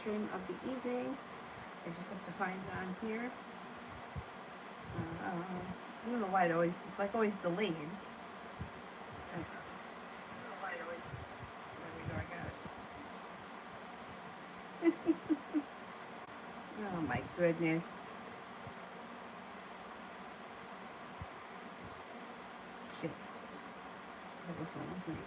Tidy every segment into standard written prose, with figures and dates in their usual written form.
stream of the evening. I just have to find it on here. I don't know why it's like always delayed. I don't know why it always, there we go, I got it. Oh my goodness. Shit. What was wrong with me?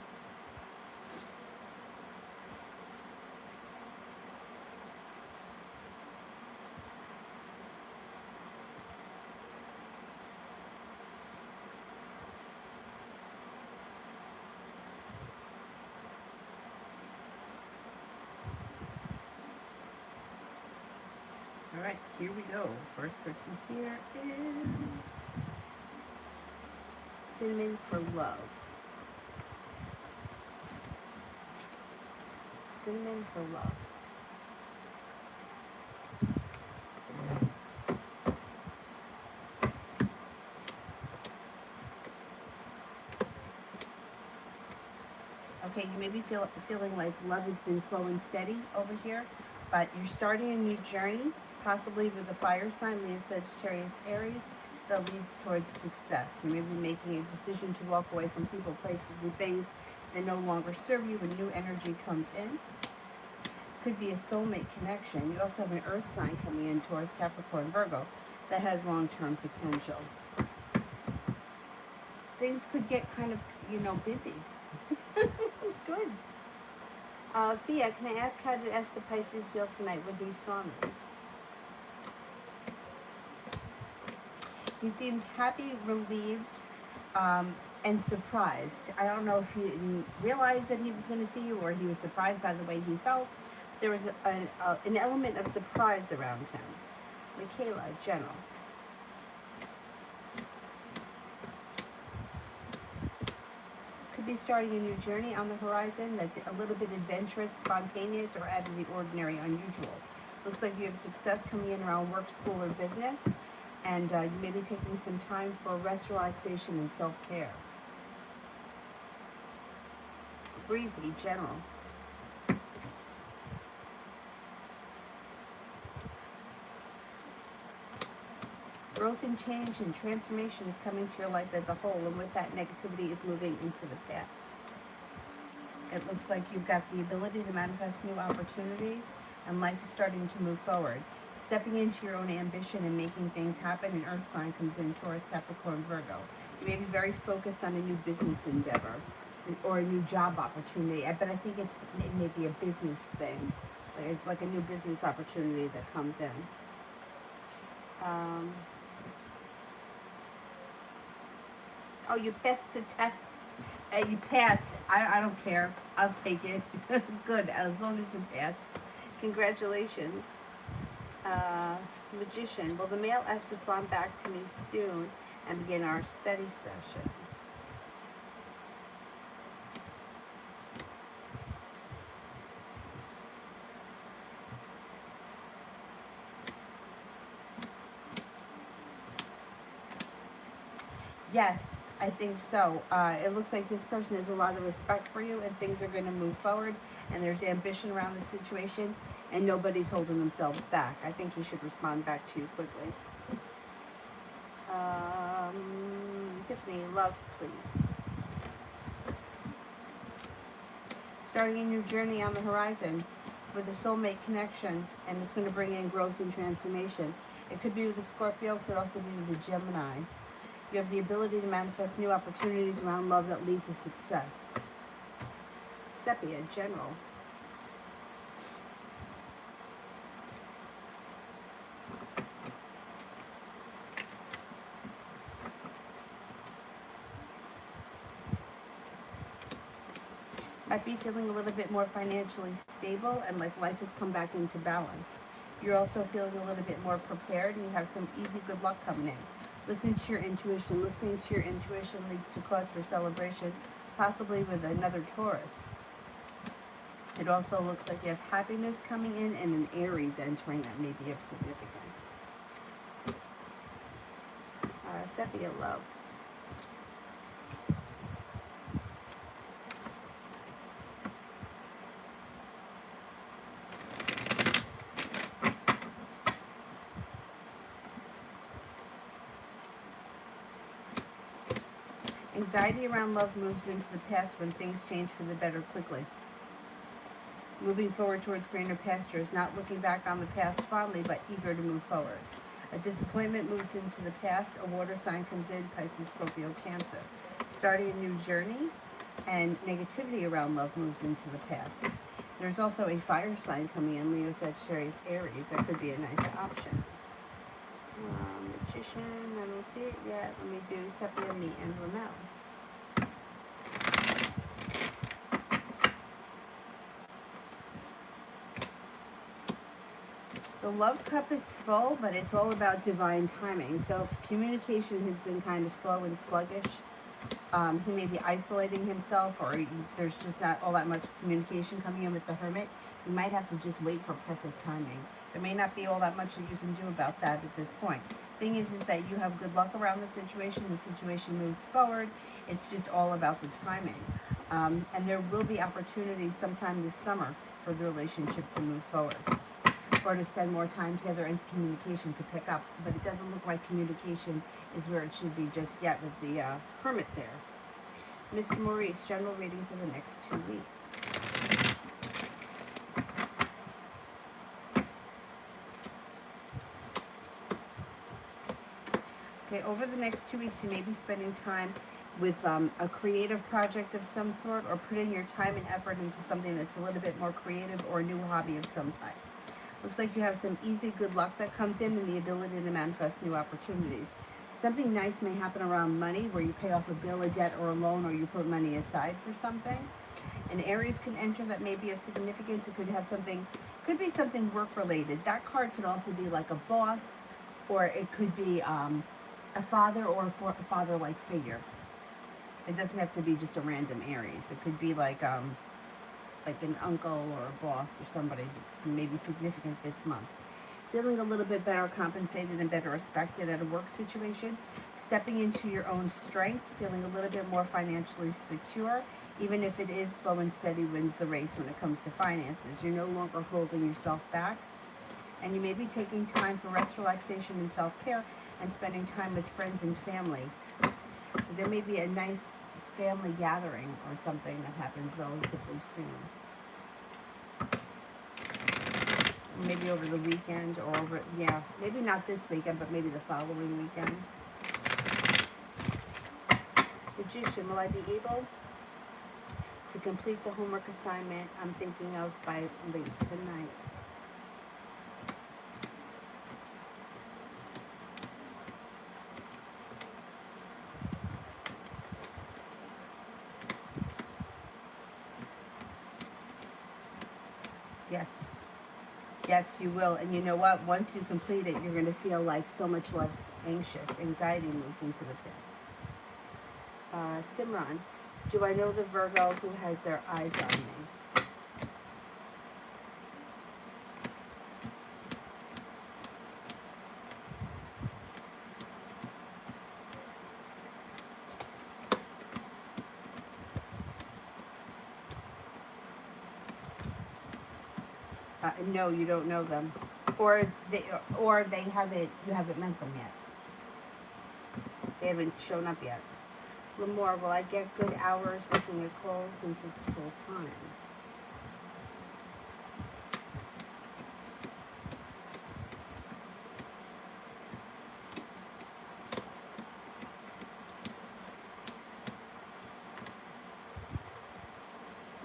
All right, here we go. First person here is Cinnamon for Love. Cinnamon for Love. Okay, you may be feeling like love has been slow and steady over here, but you're starting a new journey, possibly with a fire sign, Leo, Sagittarius, Aries, that leads towards success. You may be making a decision to walk away from people, places, and things that no longer serve you when new energy comes in. Could be a soulmate connection. You also have an earth sign coming in, Taurus, Capricorn, Virgo, that has long-term potential. Things could get kind of, busy. Good. Thea, can I ask how did the Pisces feel tonight when he saw me? He seemed happy, relieved, and surprised. I don't know if he didn't realize that he was going to see you or he was surprised by the way he felt. There was an element of surprise around him. Michaela, General. Could be starting a new journey on the horizon that's a little bit adventurous, spontaneous, or out of the ordinary, unusual. Looks like you have success coming in around work, school, or business, and you may be taking some time for rest, relaxation, and self-care. Breezy, General. Growth and change and transformation is coming to your life as a whole, and with that, negativity is moving into the past. It looks like you've got the ability to manifest new opportunities, and life is starting to move forward. Stepping into your own ambition and making things happen, an earth sign comes in, Taurus, Capricorn, Virgo. You may be very focused on a new business endeavor or a new job opportunity, but I think it may be a business thing, like a new business opportunity that comes in. Oh, you passed the test. You passed. I don't care. I'll take it. Good, as long as you passed. Congratulations. Magician. Will the male S respond back to me soon and begin our study session? Yes, I think so. It looks like this person has a lot of respect for you and things are going to move forward and there's ambition around the situation and nobody's holding themselves back. I think he should respond back to you quickly. Tiffany, love, please. Starting a new journey on the horizon with a soulmate connection, and it's going to bring in growth and transformation. It could be with a Scorpio, it could also be with a Gemini. You have the ability to manifest new opportunities around love that lead to success. Sepia, General. Might be feeling a little bit more financially stable and like life has come back into balance. You're also feeling a little bit more prepared and you have some easy good luck coming in. Listen to your intuition. Listening to your intuition leads to cause for celebration, possibly with another Taurus. It also looks like you have happiness coming in and an Aries entering that may be of significance. Sepia, love. Anxiety around love moves into the past when things change for the better quickly. Moving forward towards greener pastures, not looking back on the past fondly, but eager to move forward. A disappointment moves into the past. A water sign comes in, Pisces, Scorpio, Cancer. Starting a new journey, and negativity around love moves into the past. There's also a fire sign coming in, Leo, Sagittarius, Aries. That could be a nice option. Magician, I don't see it yet. Let me do Septiemni and Ramel. The love cup is full, but it's all about divine timing. So if communication has been kind of slow and sluggish, he may be isolating himself, or there's just not all that much communication coming in with the Hermit. You might have to just wait for perfect timing. There may not be all that much that you can do about that at this point. Thing is that you have good luck around the situation. The situation moves forward. It's just all about the timing. And there will be opportunities sometime this summer for the relationship to move forward, or to spend more time together and communication to pick up. But it doesn't look like communication is where it should be just yet with the Hermit there. Mr. Maurice, general reading for the next 2 weeks. Okay, over the next 2 weeks, you may be spending time with a creative project of some sort, or putting your time and effort into something that's a little bit more creative, or a new hobby of some type. Looks like you have some easy good luck that comes in, and the ability to manifest new opportunities. Something nice may happen around money, where you pay off a bill, a debt, or a loan, or you put money aside for something. And Aries can enter that may be of significance. It could have something, could be something work related. That card could also be like a boss, or it could be a father, or a father-like figure. It doesn't have to be just a random Aries. It could be like an uncle or a boss, or somebody who may be significant this month. Feeling a little bit better compensated and better respected at a work situation. Stepping into your own strength. Feeling a little bit more financially secure. Even if it is slow and steady wins the race when it comes to finances. You're no longer holding yourself back. And you may be taking time for rest, relaxation, and self-care, and spending time with friends and family. There may be a nice family gathering or something that happens relatively soon. Maybe over the weekend, or maybe not this weekend, but maybe the following weekend. Magician, will I be able to complete the homework assignment I'm thinking of by late tonight? Yes. Yes, you will. And you know what? Once you complete it, you're going to feel like so much less anxious. Anxiety moves into the past. Simran, do I know the Virgo who has their eyes on me? No, you don't know them, or they haven't. You haven't met them yet. They haven't shown up yet. Lamore, will I get good hours working at Kohl's since it's full time?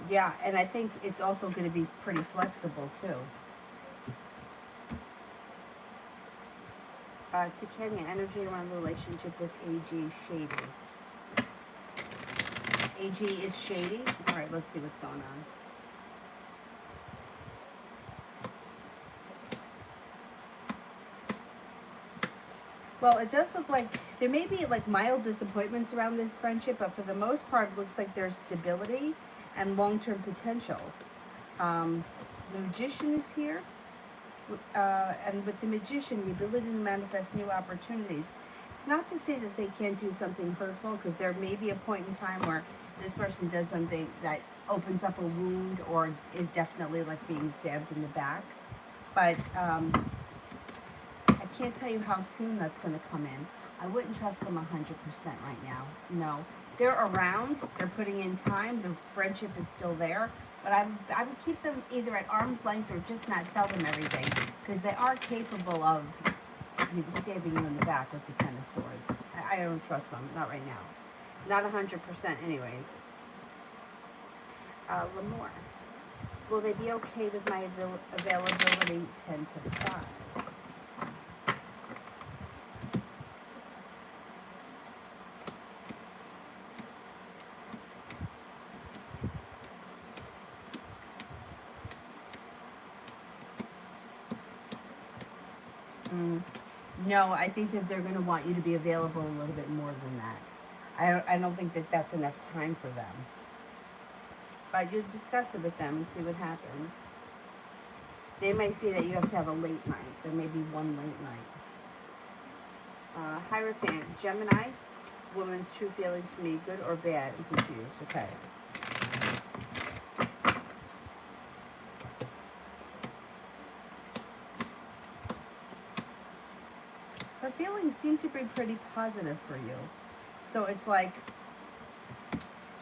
Yeah, and I think it's also going to be pretty flexible too. To Kenya, energy around the relationship with AG shady. AG is shady. All right, let's see what's going on. Well, it does look like there may be like mild disappointments around this friendship, but for the most part, it looks like there's stability and long-term potential. The Magician is here. And with the Magician, the ability to manifest new opportunities. It's not to say that they can't do something hurtful, because there may be a point in time where this person does something that opens up a wound, or is definitely like being stabbed in the back. But I can't tell you how soon that's going to come in. I wouldn't trust them 100% right now. No. They're around, they're putting in time, the friendship is still there, but I would keep them either at arm's length or just not tell them everything, because they are capable of stabbing you in the back with the Ten of Swords. I don't trust them, not right now. Not 100% anyways. Lemore. Will they be okay with my availability 10 to 5? No, I think that they're going to want you to be available a little bit more than that. I don't think that that's enough time for them. But you discuss it with them and see what happens. They may see that you have to have a late night. There may be one late night. Hierophant, Gemini. Woman's true feelings for me, good or bad? I'm confused. Okay. Her feelings seem to be pretty positive for you. So it's like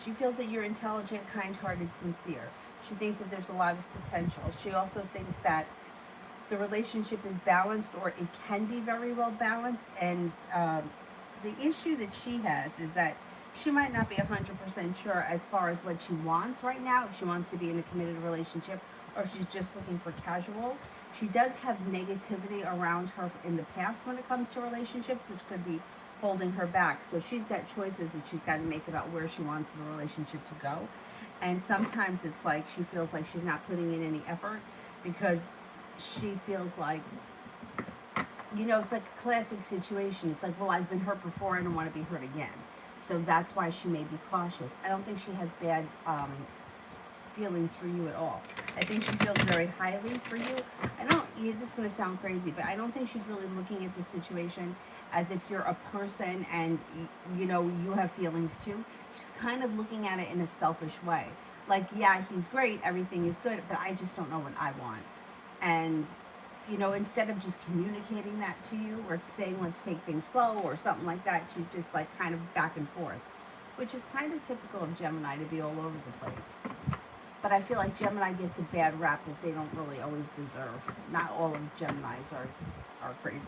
she feels that you're intelligent, kind-hearted, sincere. She thinks that there's a lot of potential. She also thinks that the relationship is balanced, or it can be very well balanced. And the issue that she has is that she might not be 100% sure as far as what she wants right now, if she wants to be in a committed relationship or if she's just looking for casual. She does have negativity around her in the past when it comes to relationships, which could be holding her back. So she's got choices that she's got to make about where she wants the relationship to go. And sometimes it's like she feels like she's not putting in any effort because she feels like, you know, it's like a classic situation. It's like, well, I've been hurt before, I don't want to be hurt again. So that's why she may be cautious. I don't think she has bad feelings for you at all. I think she feels very highly for you. This is going to sound crazy, but I don't think she's really looking at the situation as if you're a person and, you know, you have feelings too. She's kind of looking at it in a selfish way. Like, yeah, he's great, everything is good, but I just don't know what I want. And, you know, instead of just communicating that to you or saying, let's take things slow or something like that, she's just like kind of back and forth, which is kind of typical of Gemini, to be all over the place. But I feel like Gemini gets a bad rap that they don't really always deserve. Not all of Geminis are crazy.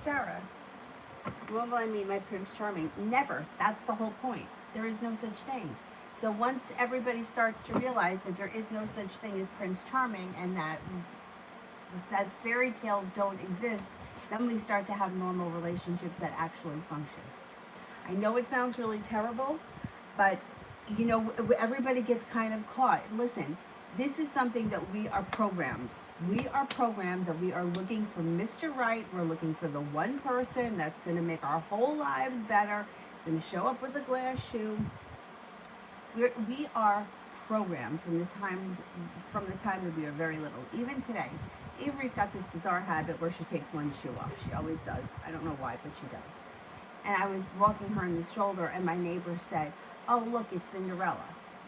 Sarah, when will I meet my Prince Charming? Never. That's the whole point. There is no such thing. So once everybody starts to realize that there is no such thing as Prince Charming and that fairy tales don't exist, then we start to have normal relationships that actually function. I know it sounds really terrible, but, you know, everybody gets kind of caught. Listen, this is something that we are programmed. We are programmed that we are looking for Mr. Right. We're looking for the one person that's going to make our whole lives better. It's going to show up with a glass shoe. We are programmed from the time that we are very little. Even today, Avery's got this bizarre habit where she takes one shoe off. She always does. I don't know why, but she does. And I was walking her in the shoulder, and my neighbor said, oh, look, it's Cinderella.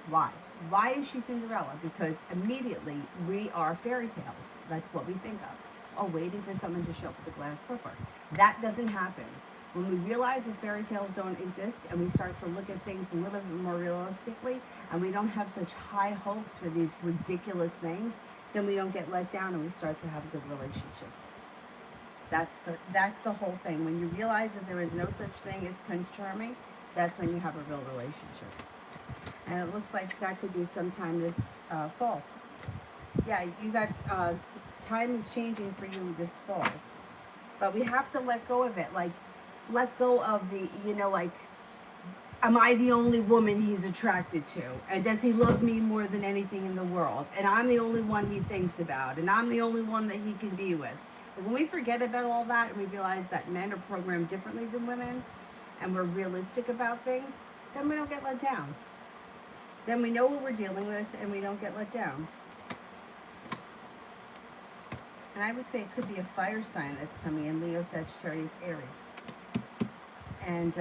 Why? Why is she Cinderella? Because immediately we are fairy tales. That's what we think of. Oh, waiting for someone to show up with a glass slipper. That doesn't happen. When we realize that fairy tales don't exist and we start to look at things a little bit more realistically and we don't have such high hopes for these ridiculous things, then we don't get let down and we start to have good relationships. That's the whole thing. When you realize that there is no such thing as Prince Charming, that's when you have a real relationship. And it looks like that could be sometime this fall. Yeah, you got, time is changing for you this fall. But we have to let go of it. Like, let go of the, you know, like, am I the only woman he's attracted to? And does he love me more than anything in the world? And I'm the only one he thinks about. And I'm the only one that he can be with. But when we forget about all that and we realize that men are programmed differently than women and we're realistic about things, then we don't get let down. Then we know what we're dealing with and we don't get let down. And I would say it could be a fire sign that's coming in, Leo, Sagittarius, Aries. And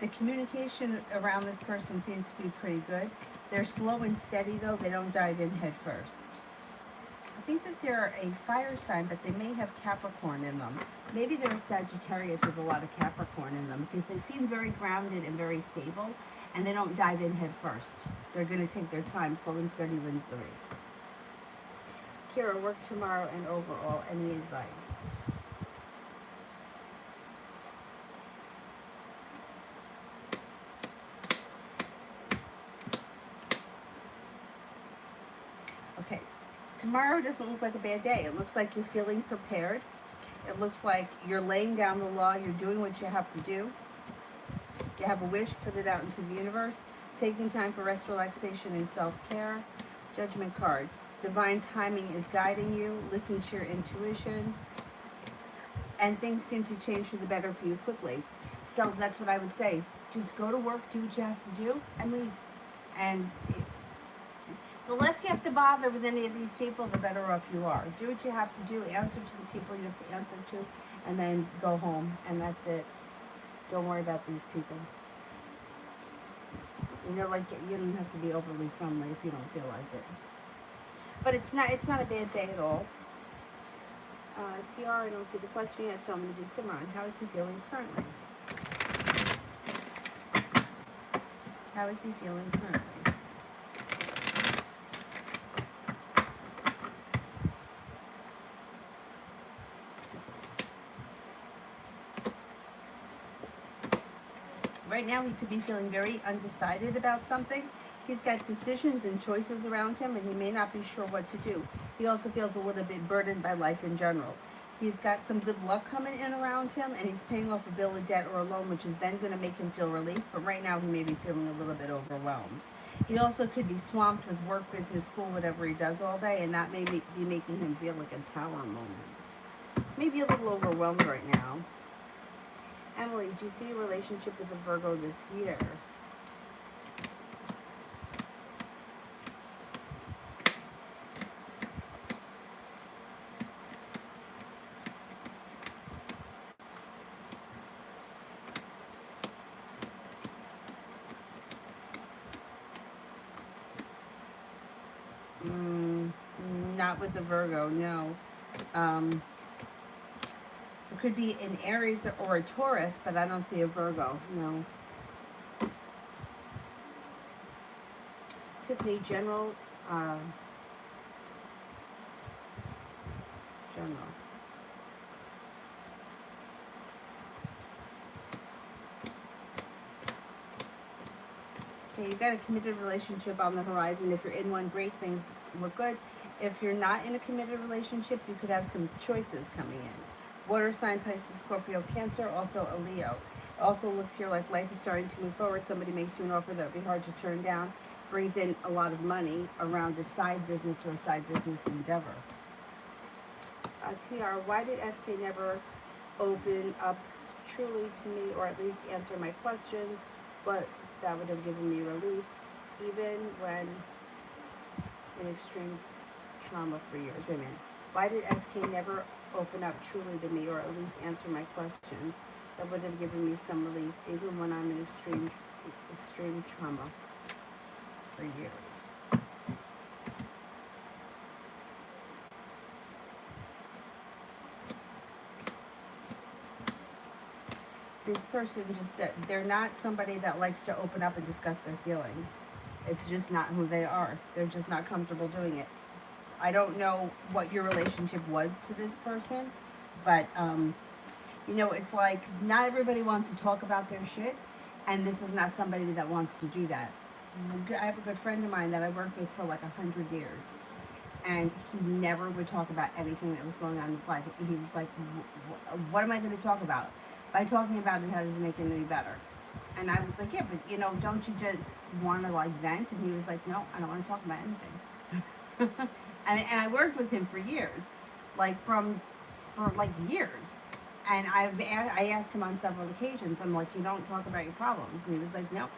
the communication around this person seems to be pretty good. They're slow and steady, though. They don't dive in head first. I think that they're a fire sign, but they may have Capricorn in them. Maybe they're a Sagittarius with a lot of Capricorn in them, because they seem very grounded and very stable, and they don't dive in head first. They're going to take their time. Slow and steady wins the race. Kira, work tomorrow and overall. Any advice? Okay. Tomorrow doesn't look like a bad day. It looks like you're feeling prepared. It looks like you're laying down the law. You're doing what you have to do. You have a wish, put it out into the universe. Taking time for rest, relaxation, and self-care. Judgment card. Divine timing is guiding you. Listen to your intuition. And things seem to change for the better for you quickly. So that's what I would say. Just go to work, do what you have to do, and leave. And the less you have to bother with any of these people, the better off you are. Do what you have to do, answer to the people you have to answer to, and then go home, and that's it. Don't worry about these people. You know, like, you don't have to be overly friendly if you don't feel like it. But it's not a bad day at all. TR, I don't see the question yet, so I'm going to do Simran. How is he feeling currently? How is he feeling currently? Right now, he could be feeling very undecided about something. He's got decisions and choices around him, and he may not be sure what to do. He also feels a little bit burdened by life in general. He's got some good luck coming in around him, and he's paying off a bill, a debt, or a loan, which is then going to make him feel relief. But right now, he may be feeling a little bit overwhelmed. He also could be swamped with work, business, school, whatever he does all day, and that may be making him feel like a tower moment. Maybe a little overwhelmed right now. Emily, do you see a relationship with a Virgo this year? Not with the Virgo, no. It could be an Aries or a Taurus, but I don't see a Virgo, no. Tiffany, general. Okay, you've got a committed relationship on the horizon. If you're in one, great, things look good. If you're not in a committed relationship, you could have some choices coming in. Water sign, Pisces, Scorpio, Cancer, also a Leo. It also looks here like life is starting to move forward. Somebody makes you an offer that would be hard to turn down. Brings in a lot of money around a side business or a side business endeavor. TR, why did SK never open up truly to me, or at least answer my questions? But that would have given me relief, even when in extreme trauma for years. Wait a minute. Why did SK never open up truly to me, or at least answer my questions? That would have given me some relief, even when I'm in extreme trauma for years. This person they're not somebody that likes to open up and discuss their feelings. It's just not who they are. They're just not comfortable doing it. I don't know what your relationship was to this person, but, you know, it's like not everybody wants to talk about their shit, and this is not somebody that wants to do that. I have a good friend of mine that I worked with for like 100 years, and he never would talk about anything that was going on in his life. He was like, what am I going to talk about? By talking about it, how does it make it any better? And I was like, yeah, but, you know, don't you just want to, like, vent? And he was like, no, I don't want to talk about anything. and I worked with him for years, like, for years. And I asked him on several occasions, I'm like, you don't talk about your problems. And he was like, no.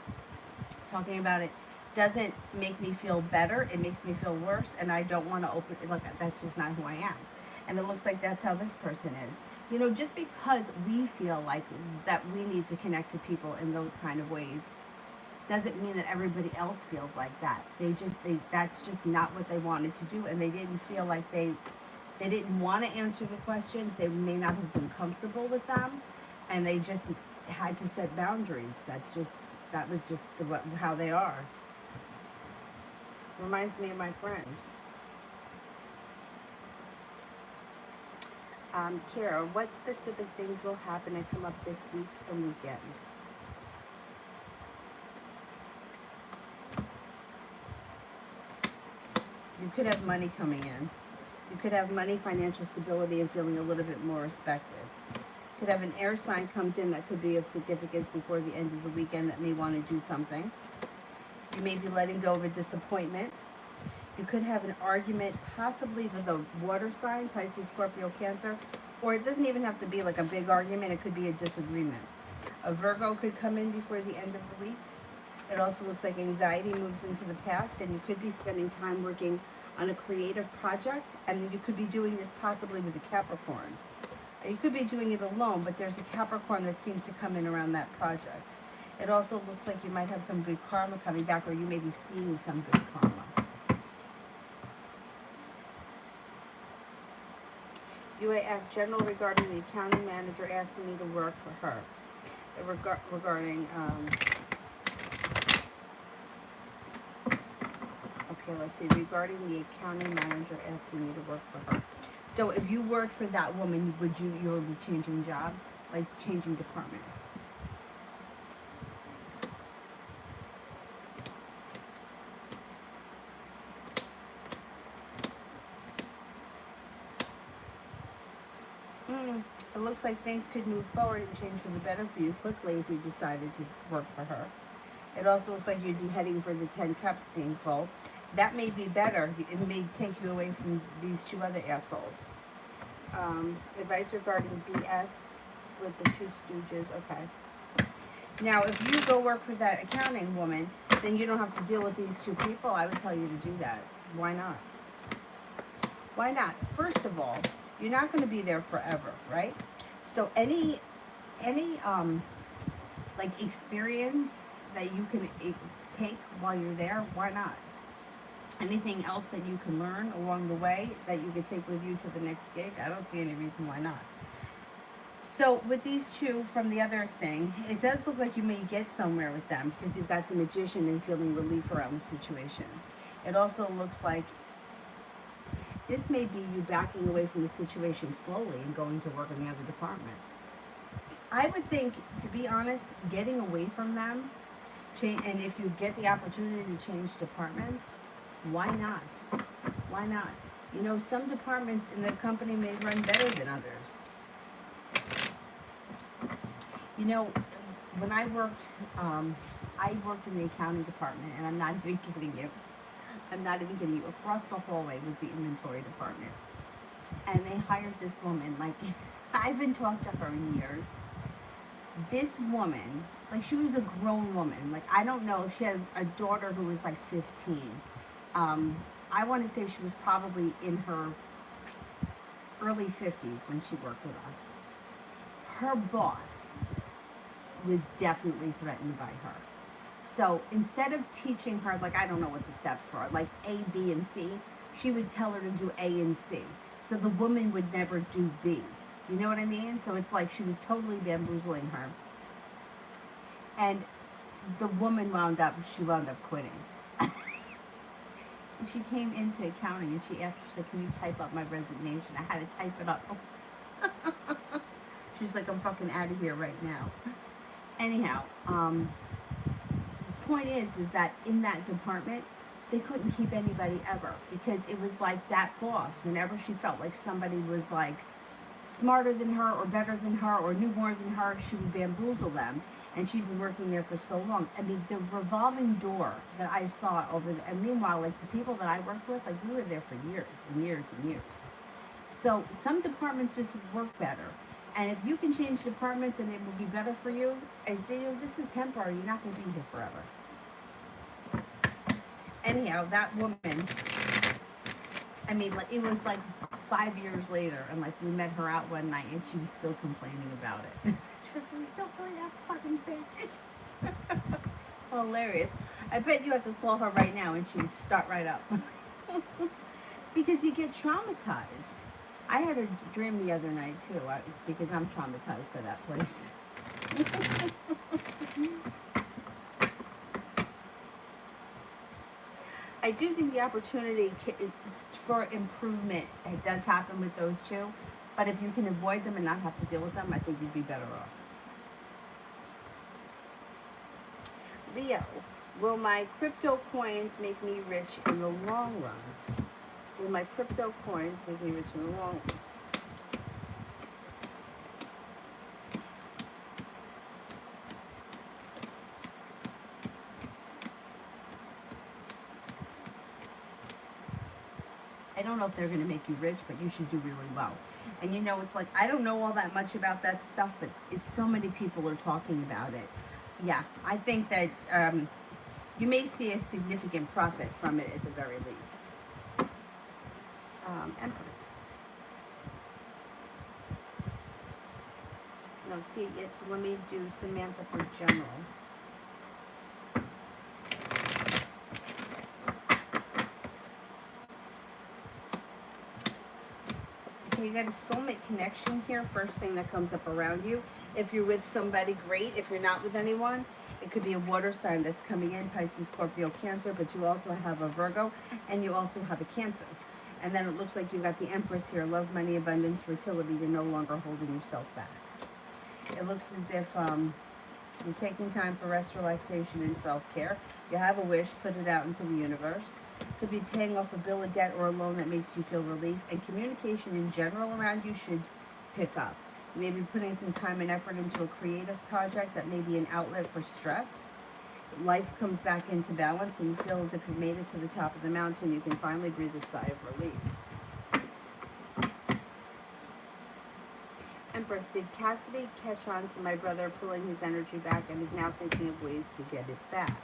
Talking about it doesn't make me feel better. It makes me feel worse. And I don't want to open it. Look, that's just not who I am. And it looks like that's how this person is. You know, just because we feel like that we need to connect to people in those kind of ways doesn't mean that everybody else feels like that. That's just not what they wanted to do, and they didn't feel like they didn't want to answer the questions. They may not have been comfortable with them, and they just had to set boundaries. That was just how they are. Reminds me of my friend. Kira, what specific things will happen and come up this week and weekend? You could have money coming in. You could have money, financial stability, and feeling a little bit more respected. You could have an air sign comes in that could be of significance before the end of the weekend that may want to do something. You may be letting go of a disappointment. You could have an argument, possibly with a water sign, Pisces, Scorpio, Cancer, or it doesn't even have to be like a big argument. It could be a disagreement. A Virgo could come in before the end of the week. It also looks like anxiety moves into the past, and you could be spending time working on a creative project, and you could be doing this possibly with a Capricorn. You could be doing it alone, but there's a Capricorn that seems to come in around that project. It also looks like you might have some good karma coming back, or you may be seeing some good karma. UAF general regarding the accounting manager asking me to work for her. Regarding, okay, let's see, regarding the accounting manager asking me to work for her. So if you worked for that woman, you would be changing jobs, like changing departments? It looks like things could move forward and change for the better for you quickly if you decided to work for her. It also looks like you'd be heading for the 10 cups being full. That may be better. It may take you away from these two other assholes. Advice regarding BS with the two stooges. Okay. Now, if you go work for that accounting woman, then you don't have to deal with these two people. I would tell you to do that. Why not? Why not? First of all, you're not going to be there forever, right? So any like experience that you can take while you're there, why not? Anything else that you can learn along the way that you could take with you to the next gig, I don't see any reason why not. So with these two from the other thing, it does look like you may get somewhere with them because you've got the Magician and feeling relief around the situation. It also looks like this may be you backing away from the situation slowly and going to work in the other department. I would think, to be honest, getting away from them, and if you get the opportunity to change departments, why not? Why not? You know, some departments in the company may run better than others. You know, when I worked in the accounting department, and I'm not even kidding you. I'm not even kidding you. Across the hallway was the inventory department. And they hired this woman, like, I haven't talked to her in years. This woman, like, she was a grown woman. Like, I don't know, she had a daughter who was like 15. I want to say she was probably in her early 50s when she worked with us. Her boss was definitely threatened by her. So instead of teaching her, like, I don't know what the steps were, like A, B, and C, she would tell her to do A and C. So the woman would never do B. You know what I mean? So it's like she was totally bamboozling her. And the woman wound up quitting. So she came into accounting and she asked, she said, can you type up my resignation? I had to type it up. She's like, I'm fucking out of here right now. Anyhow, point is that in that department, they couldn't keep anybody ever because it was like that boss, whenever she felt like somebody was like smarter than her or better than her or knew more than her, she would bamboozle them. And she'd been working there for so long. I mean, the revolving door that I saw and meanwhile, like, the people that I worked with, like, we were there for years and years and years. So some departments just work better. And if you can change departments and it will be better for you, and this is temporary, you're not going to be here forever. Anyhow, that woman, I mean, like, it was like 5 years later, and like we met her out one night and she was still complaining about it. She was, we still play that fucking bitch. Hilarious. I bet you I could call her right now and she would start right up. Because you get traumatized. I had a dream the other night too, because I'm traumatized by that place. I do think the opportunity for improvement, it does happen with those two, but if you can avoid them and not have to deal with them, I think you'd be better off. Leo, will my crypto coins make me rich in the long run? Will my crypto coins make me rich in the long run? I don't know if they're going to make you rich, but you should do really well. And you know, it's like, I don't know all that much about that stuff, but so many people are talking about it. Yeah, I think that you may see a significant profit from it at the very least. Empress. No, see it yet, so let me do Samantha for general. Okay, you got a soulmate connection here, first thing that comes up around you. If you're with somebody, great. If you're not with anyone, it could be a water sign that's coming in, Pisces, Scorpio, Cancer, but you also have a Virgo, and you also have a Cancer. And then it looks like you got the Empress here, love, money, abundance, fertility. You're no longer holding yourself back. It looks as if you're taking time for rest, relaxation, and self-care. You have a wish, put it out into the universe. Could be paying off a bill, a debt, or a loan that makes you feel relief. And communication in general around you should pick up. You may be putting some time and effort into a creative project that may be an outlet for stress. Life comes back into balance and you feel as if you've made it to the top of the mountain. You can finally breathe a sigh of relief. Empress, did Cassidy catch on to my brother pulling his energy back and is now thinking of ways to get it back?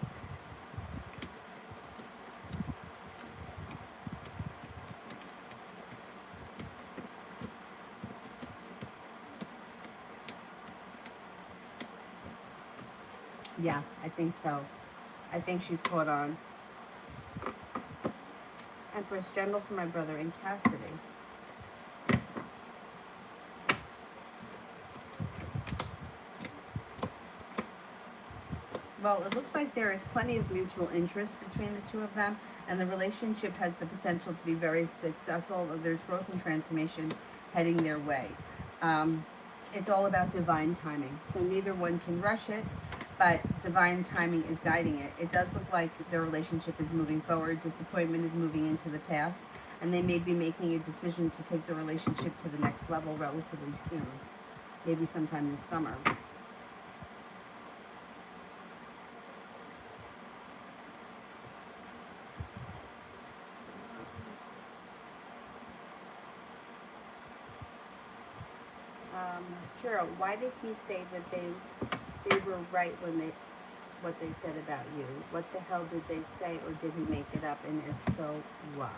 Yeah, I think so. I think she's caught on. Empress, general for my brother and Cassidy. Well, it looks like there is plenty of mutual interest between the two of them, and the relationship has the potential to be very successful. There's growth and transformation heading their way. It's all about divine timing, so neither one can rush it, but divine timing is guiding it. It does look like their relationship is moving forward. Disappointment is moving into the past, and they may be making a decision to take the relationship to the next level relatively soon, maybe sometime this summer. Kira, why did he say that they were right when what they said about you? What the hell did they say, or did he make it up? And if so, why?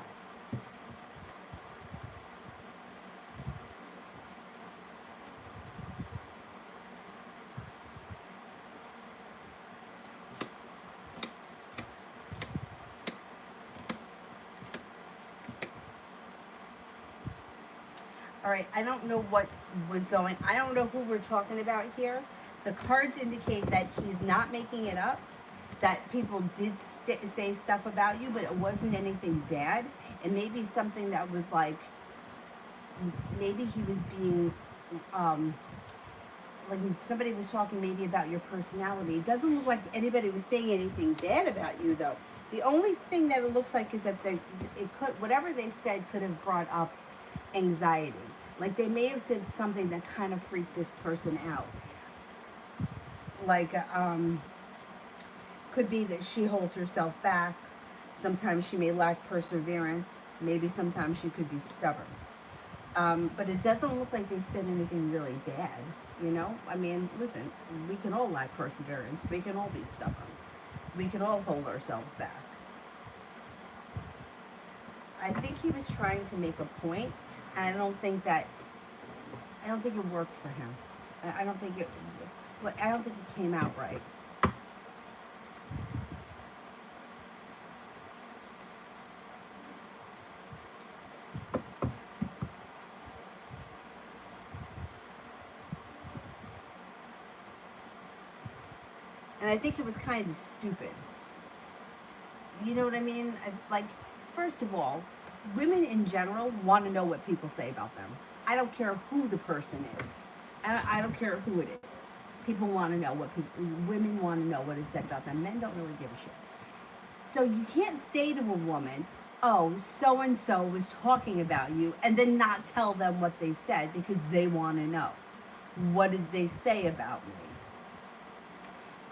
All right, I don't know what was going. I don't know who we're talking about here. The cards indicate that he's not making it up, that people did say stuff about you, but it wasn't anything bad. It may be something that was like, maybe he was being, like somebody was talking maybe about your personality. It doesn't look like anybody was saying anything bad about you, though. The only thing that it looks like is that whatever they said could have brought up anxiety. Like they may have said something that kind of freaked this person out. Like, could be that she holds herself back. Sometimes she may lack perseverance. Maybe sometimes she could be stubborn. But it doesn't look like they said anything really bad, you know? I mean, listen, we can all lack perseverance. We can all be stubborn. We can all hold ourselves back. I think he was trying to make a point, and I don't think it worked for him. I don't think it came out right. And I think it was kind of stupid. You know what I mean? Like, first of all, women in general want to know what people say about them. I don't care who the person is. I don't care who it is. People want to know what people, women want to know what is said about them. Men don't really give a shit. So you can't say to a woman, oh, so and so was talking about you, and then not tell them what they said because they want to know. What did they say about me?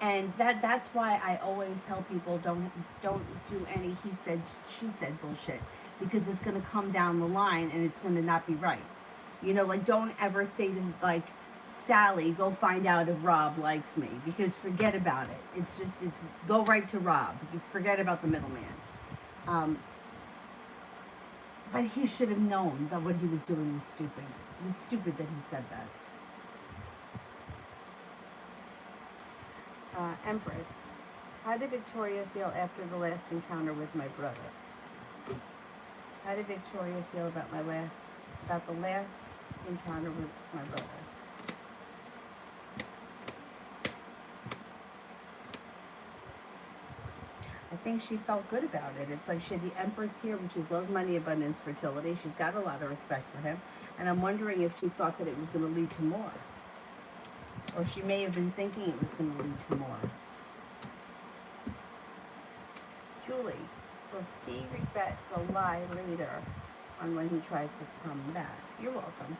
And that's why I always tell people don't do any he said she said bullshit, because it's going to come down the line and it's going to not be right. You know, like, don't ever say to, like, Sally, go find out if Rob likes me, because forget about it. It's go right to Rob. You forget about the middleman. But he should have known that what he was doing was stupid. It was stupid that he said that. Empress, how did Victoria feel after the last encounter with my brother? How did Victoria feel about the last encounter with my brother? I think she felt good about it. It's like she had the Empress here, which is love, money, abundance, fertility. She's got a lot of respect for him. And I'm wondering if she thought that it was going to lead to more. Or she may have been thinking it was going to lead to more. Julie, will C regret the lie later on when he tries to come back? You're welcome.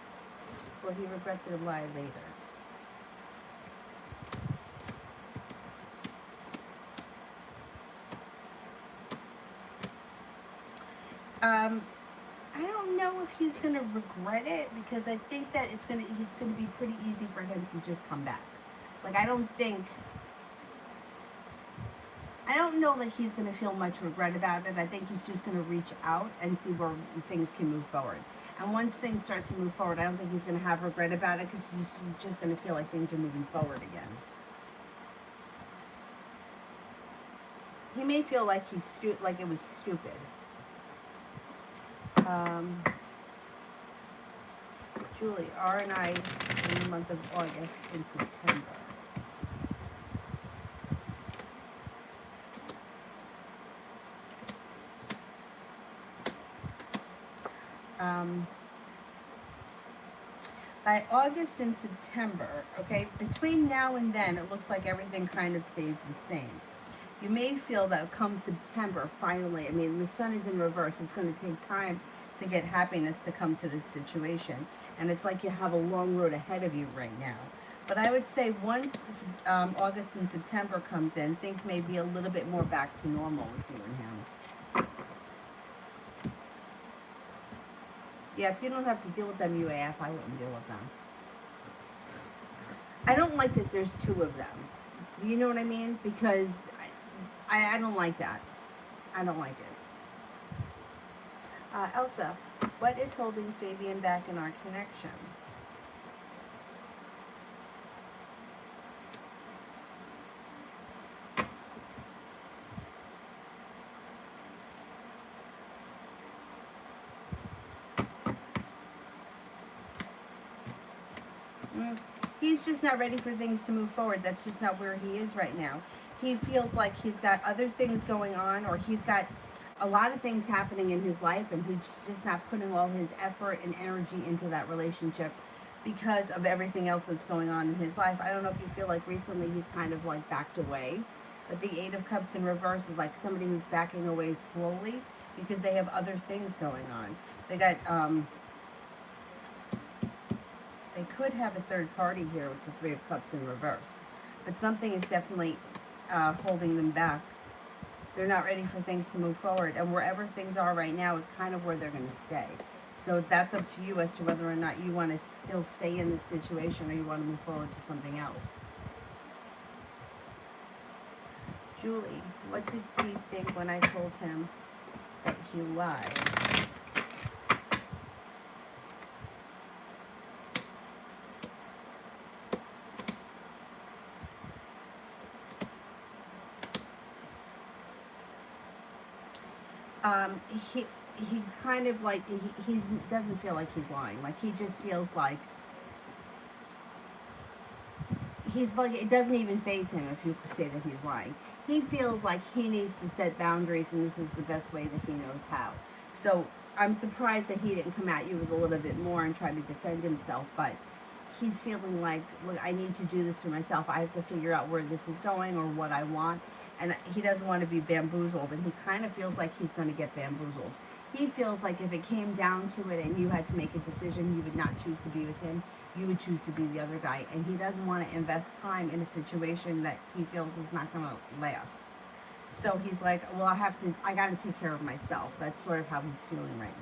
Will he regret the lie later? I don't know if he's gonna regret it, because I think that it's gonna be pretty easy for him to just come back. Like, I don't know that he's gonna feel much regret about it. I think he's just gonna reach out and see where things can move forward. And once things start to move forward, I don't think he's gonna have regret about it, because he's just gonna feel like things are moving forward again. He may feel like like it was stupid. Julie, R and I in the month of August and September. By August and September, okay, between now and then, it looks like everything kind of stays the same. You may feel that come September, finally, I mean, the sun is in reverse. It's going to take time to get happiness to come to this situation. And it's like you have a long road ahead of you right now. But I would say once August and September comes in, things may be a little bit more back to normal with you and him. Yeah, if you don't have to deal with them, UAF, I wouldn't deal with them. I don't like that there's two of them. You know what I mean? Because I don't like that. I don't like it. Elsa, what is holding Fabian back in our connection? He's just not ready for things to move forward. That's just not where he is right now. He feels like he's got other things going on, or he's got a lot of things happening in his life, and he's just not putting all his effort and energy into that relationship because of everything else that's going on in his life. I don't know if you feel like recently he's kind of like backed away, but the Eight of Cups in reverse is like somebody who's backing away slowly because they have other things going on. They got, they could have a third party here with the Three of Cups in reverse, but something is definitely holding them back. They're not ready for things to move forward, and wherever things are right now is kind of where they're going to stay. So that's up to you as to whether or not you want to still stay in this situation or you want to move forward to something else. Julie, what did C think when I told him that he lied? He kind of like, he doesn't feel like he's lying. Like, he just feels like he's like, it doesn't even faze him if you say that he's lying. He feels like he needs to set boundaries, and this is the best way that he knows how. So I'm surprised that he didn't come at you with a little bit more and try to defend himself, but he's feeling like, look, I need to do this for myself. I have to figure out where this is going or what I want. And he doesn't want to be bamboozled, and he kind of feels like he's going to get bamboozled. He feels like if it came down to it and you had to make a decision, you would not choose to be with him. You would choose to be the other guy. And he doesn't want to invest time in a situation that he feels is not going to last. So he's like, well, I got to take care of myself. That's sort of how he's feeling right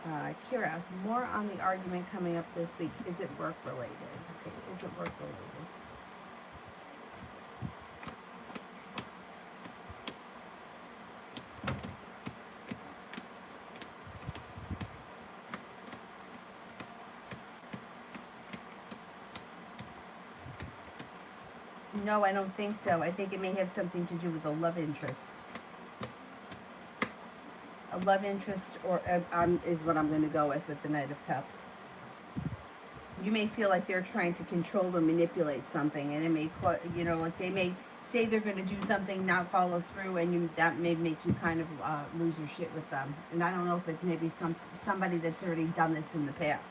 now. Kira, more on the argument coming up this week. Is it work related? Okay, is it work related? No, I don't think so. I think it may have something to do with a love interest. A love interest, or is what I'm going to go with the Knight of Cups. You may feel like they're trying to control or manipulate something, and it may, you know, like they may say they're going to do something, not follow through, and that may make you kind of lose your shit with them. And I don't know if it's maybe somebody that's already done this in the past.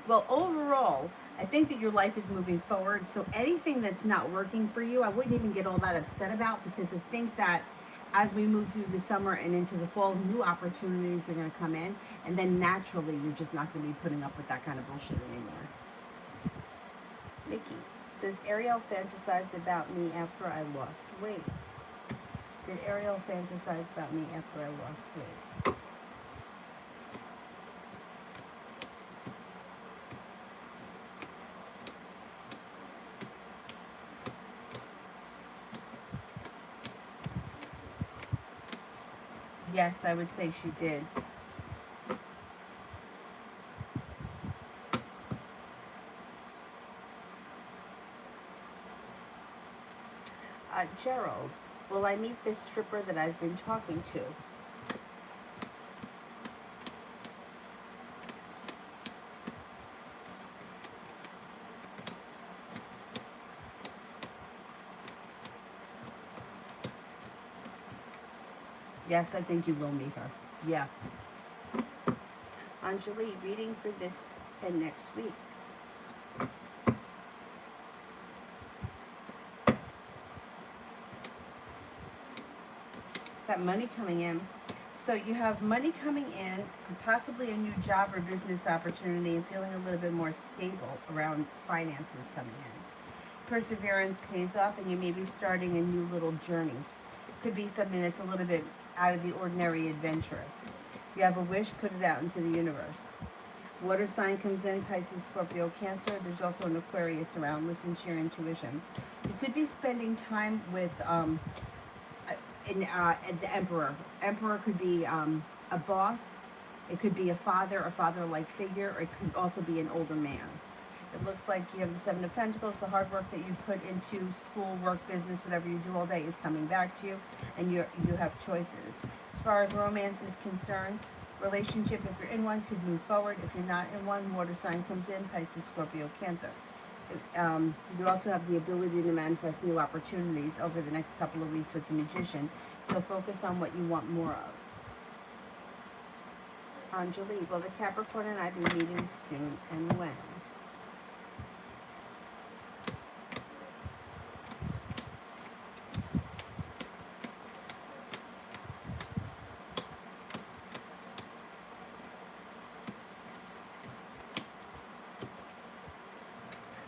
Well, overall, I think that your life is moving forward. So anything that's not working for you, I wouldn't even get all that upset about, because I think that as we move through the summer and into the fall, new opportunities are going to come in. And then naturally, you're just not going to be putting up with that kind of bullshit anymore. Mickey, does Ariel fantasize about me after I lost weight? Did Ariel fantasize about me after I lost weight? Yes, I would say she did. Gerald, will I meet this stripper that I've been talking to? Yes, I think you will meet her. Yeah. Anjali, reading for this and next week. Got money coming in. So you have money coming in, possibly a new job or business opportunity, and feeling a little bit more stable around finances coming in. Perseverance pays off, and you may be starting a new little journey. Could be something that's a little bit out of the ordinary, adventurous. You have a wish, put it out into the universe. Water sign comes in, Pisces, Scorpio, Cancer. There's also an Aquarius around. Listen to your intuition. You could be spending time with the Emperor. Emperor could be a boss. It could be a father-like figure, or it could also be an older man. It looks like you have the Seven of Pentacles. The hard work that you put into school, work, business, whatever you do all day is coming back to you, and you have choices. As far as romance is concerned, relationship, if you're in one, could move forward. If you're not in one, water sign comes in, Pisces, Scorpio, Cancer. You also have the ability to manifest new opportunities over the next couple of weeks with the Magician. So focus on what you want more of. Anjali, will the Capricorn and I be meeting soon, and when?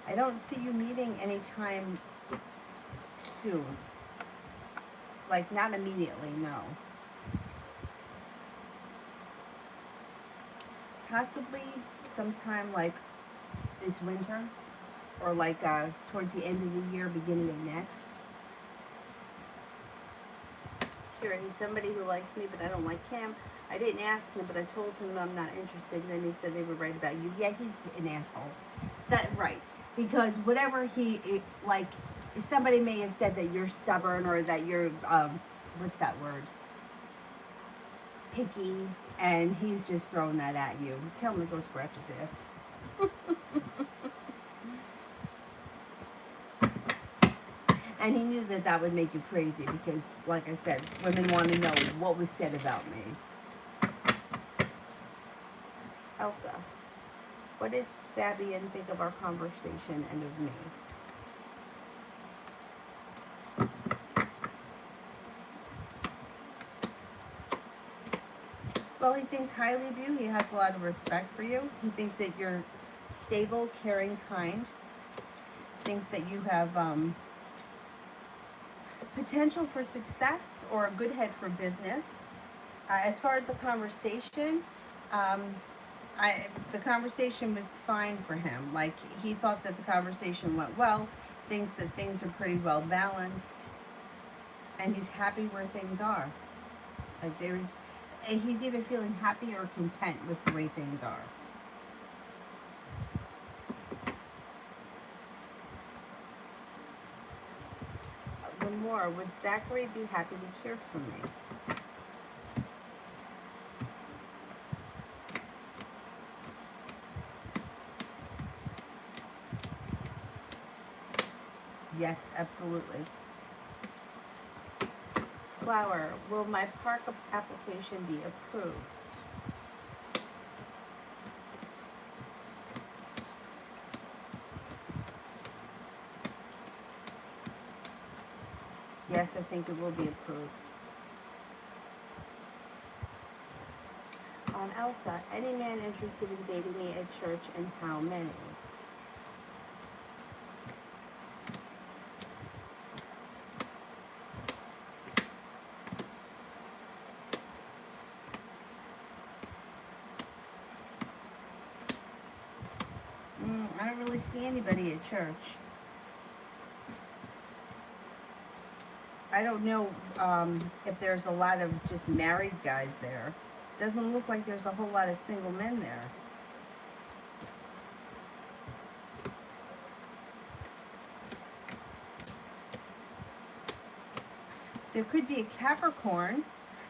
I don't see you meeting anytime soon. Like, not immediately, no. Possibly sometime like this winter, or like towards the end of the year, beginning of next. Here, he's somebody who likes me, but I don't like him. I didn't ask him, but I told him I'm not interested, and then he said they were right about you. Yeah, he's an asshole. Right. Because whatever like, somebody may have said that you're stubborn, or that you're, what's that word? Picky. And he's just throwing that at you. Tell him to go scratch his ass. And he knew that that would make you crazy because, like I said, women want to know what was said about me. Elsa, what did Fabian think of our conversation and of me? Well, he thinks highly of you. He has a lot of respect for you. He thinks that you're stable, caring, kind. Thinks that you have potential for success or a good head for business. As far as the conversation, the conversation was fine for him. Like, he thought that the conversation went well, thinks that things are pretty well balanced, and he's happy where things are. Like, he's either feeling happy or content with the way things are. One more. Would Zachary be happy to hear from me? Yes, absolutely. Flower, will my park application be approved? Yes, I think it will be approved. On Elsa, any man interested in dating me at church, and how many? I don't really see anybody at church. I don't know if there's a lot of just married guys there. Doesn't look like there's a whole lot of single men there. There could be a Capricorn,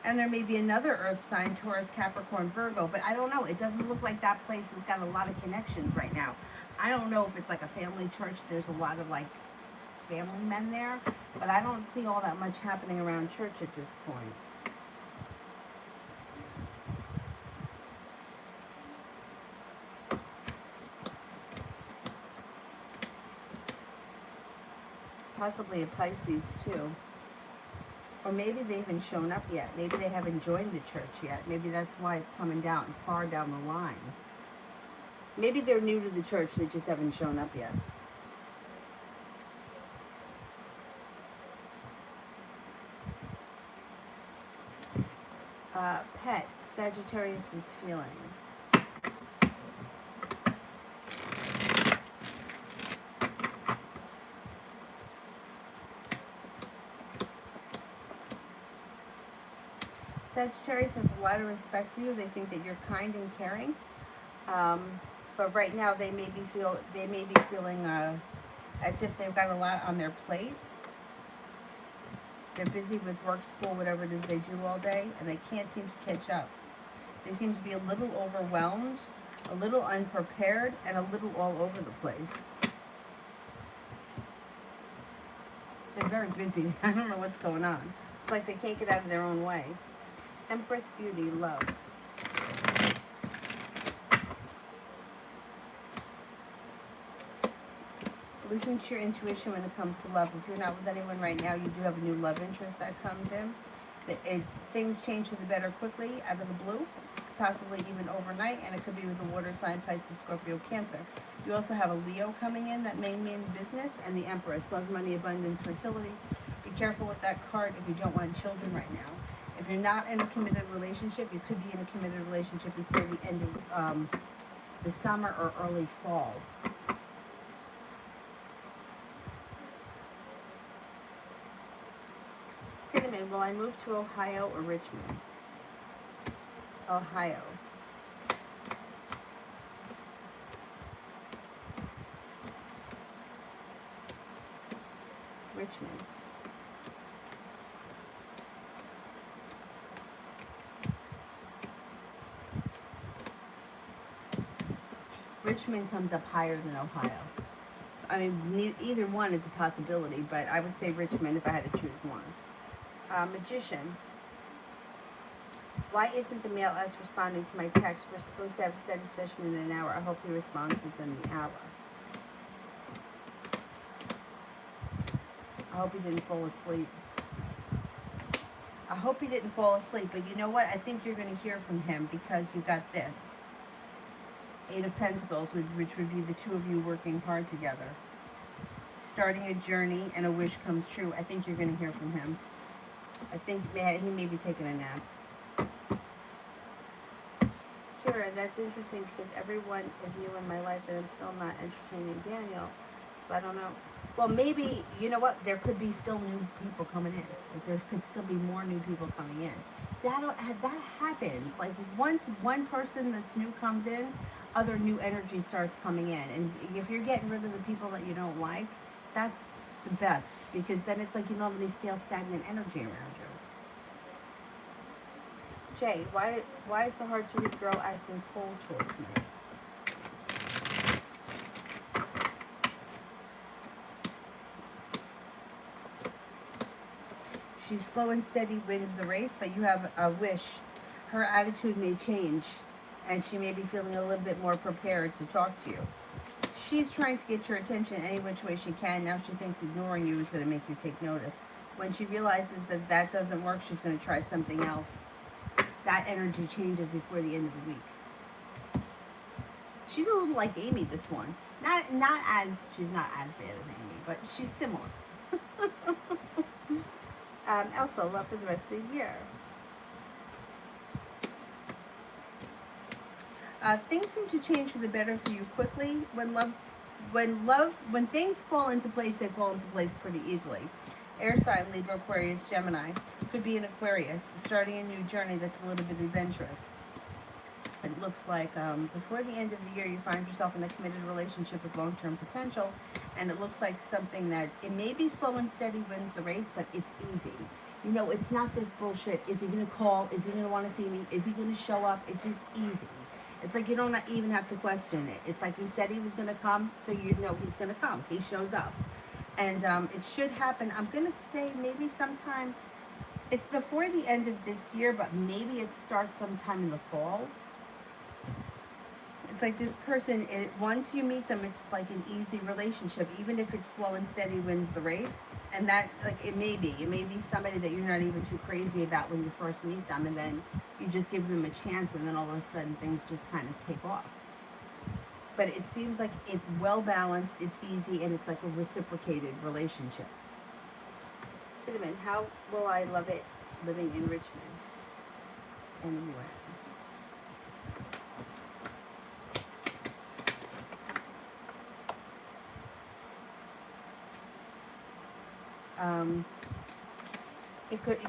and there may be another earth sign, Taurus, Capricorn, Virgo, but I don't know. It doesn't look like that place has got a lot of connections right now. I don't know if it's like a family church. There's a lot of like family men there, but I don't see all that much happening around church at this point. Possibly a Pisces too. Or maybe they haven't shown up yet. Maybe they haven't joined the church yet. Maybe that's why it's coming down far down the line. Maybe they're new to the church. They just haven't shown up yet. Pet, Sagittarius's feelings. Sagittarius has a lot of respect for you. They think that you're kind and caring. But right now they may be feeling as if they've got a lot on their plate. They're busy with work, school, whatever it is they do all day, and they can't seem to catch up. They seem to be a little overwhelmed, a little unprepared, and a little all over the place. They're very busy. I don't know what's going on. It's like they can't get out of their own way. Empress, beauty, love. Listen to your intuition when it comes to love. If you're not with anyone right now, you do have a new love interest that comes in. Things change for the better quickly, out of the blue, possibly even overnight, and it could be with a water sign, Pisces, Scorpio, Cancer. You also have a Leo coming in that may mean business, and the Empress, love, money, abundance, fertility. Be careful with that card if you don't want children right now. If you're not in a committed relationship, you could be in a committed relationship before the end of the summer or early fall. Cinnamon, will I move to Ohio or Richmond? Ohio. Richmond. Richmond comes up higher than Ohio. I mean, either one is a possibility, but I would say Richmond if I had to choose one. Magician. Why isn't the male S responding to my text? We're supposed to have a study session in an hour. I hope he responds within the hour. I hope he didn't fall asleep. I hope he didn't fall asleep, but you know what? I think you're going to hear from him because you got this. 8 of Pentacles, which would be the two of you working hard together. Starting a journey and a wish comes true. I think you're going to hear from him. I think he may be taking a nap. Kira, that's interesting because everyone is new in my life and I'm still not entertaining Daniel. So I don't know. Well, maybe, you know what? There could be still new people coming in. Like, there could still be more new people coming in. That happens. Like, once one person that's new comes in, other new energy starts coming in. And if you're getting rid of the people that you don't like, that's the best. Because then it's like you don't have any stale, stagnant energy around you. Jay, why is the hard-to-read girl acting cold towards me? She's slow and steady, wins the race, but you have a wish. Her attitude may change, and she may be feeling a little bit more prepared to talk to you. She's trying to get your attention any which way she can. Now she thinks ignoring you is going to make you take notice. When she realizes that that doesn't work, she's going to try something else. That energy changes before the end of the week. She's a little like Amy, this one. She's not as bad as Amy, but she's similar. Elsa, love for the rest of the year. Things seem to change for the better for you quickly. When things fall into place, they fall into place pretty easily. Air sign, Libra, Aquarius, Gemini. Could be an Aquarius, starting a new journey that's a little bit adventurous. It looks like before the end of the year, you find yourself in a committed relationship with long-term potential, and it looks like something that, it may be slow and steady wins the race, but it's easy. You know, it's not this bullshit. Is he going to call? Is he going to want to see me? Is he going to show up? It's just easy. It's like you don't even have to question it. It's like he said he was going to come, so you know he's going to come. He shows up. And it should happen, I'm going to say maybe sometime, it's before the end of this year, but maybe it starts sometime in the fall. It's like this person, once you meet them, it's like an easy relationship, even if it's slow and steady wins the race. And that, like, it may be somebody that you're not even too crazy about when you first meet them, and then you just give them a chance, and then all of a sudden things just kind of take off. But it seems like it's well balanced, it's easy, and it's like a reciprocated relationship. Cinnamon, how will I love it living in Richmond? Anyway.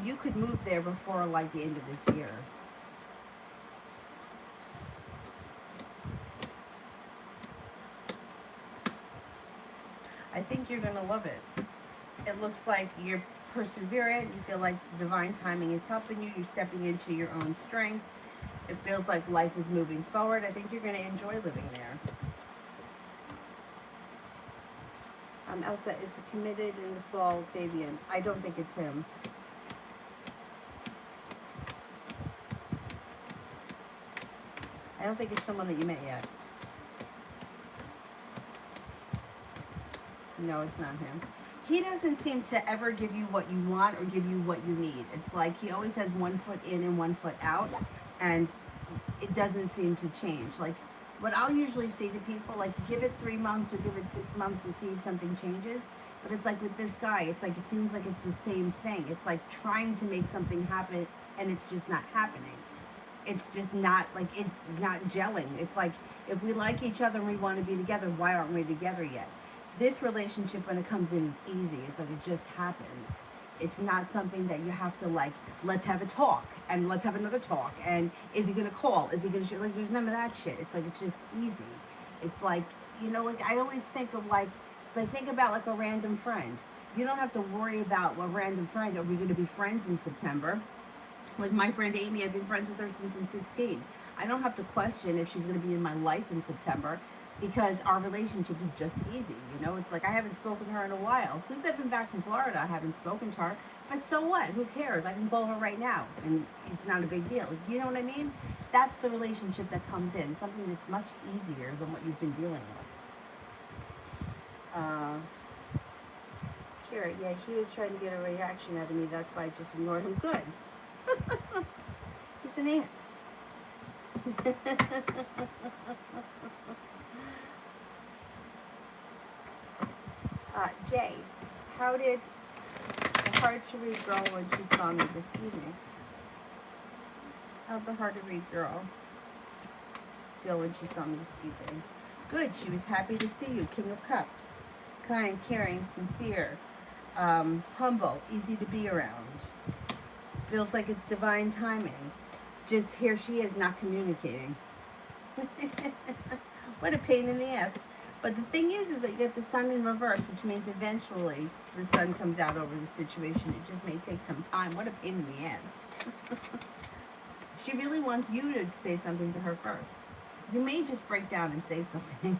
You could move there before like the end of this year. I think you're going to love it. It looks like you're perseverant. You feel like the divine timing is helping you. You're stepping into your own strength. It feels like life is moving forward. I think you're going to enjoy living there. Elsa, is the committed in the fall Fabian? I don't think it's him. I don't think it's someone that you met yet. No, it's not him. He doesn't seem to ever give you what you want or give you what you need. It's like he always has one foot in and one foot out, and it doesn't seem to change. Like, what I'll usually say to people, like, give it 3 months or give it 6 months and see if something changes. But it's like with this guy, it's like it seems like it's the same thing. It's like trying to make something happen, and it's just not happening. It's just not, like, it's not gelling. It's like, if we like each other and we want to be together, why aren't we together yet? This relationship, when it comes in, is easy. It's like it just happens. It's not something that you have to, like, let's have a talk, and let's have another talk, and is he going to call? Is he going to, like, there's none of that shit. It's like, it's just easy. It's like, you know, like, I always think of, like think about, like, a random friend. You don't have to worry about what random friend, are we going to be friends in September? Like my friend Amy, I've been friends with her since I'm 16. I don't have to question if she's going to be in my life in September. because our relationship is just easy. You know, it's like I haven't spoken to her in a while. Since I've been back from Florida, I haven't spoken to her. But so what? Who cares? I can call her right now, and it's not a big deal. You know what I mean? That's the relationship that comes in, something that's much easier than what you've been dealing with. Here, yeah, he was trying to get a reaction out of me. That's why I just ignored him. Good. He's an ass. Jay, how did the hard-to-read girl when she saw me this evening? How'd the hard-to-read girl feel when she saw me this evening? Good. She was happy to see you. King of Cups. Kind, caring, sincere, humble, easy to be around. Feels like it's divine timing. Just here she is not communicating. What a pain in the ass. But the thing is that you get the sun in reverse, which means eventually the sun comes out over the situation. It just may take some time. What a pain in the ass. She really wants you to say something to her first. You may just break down and say something.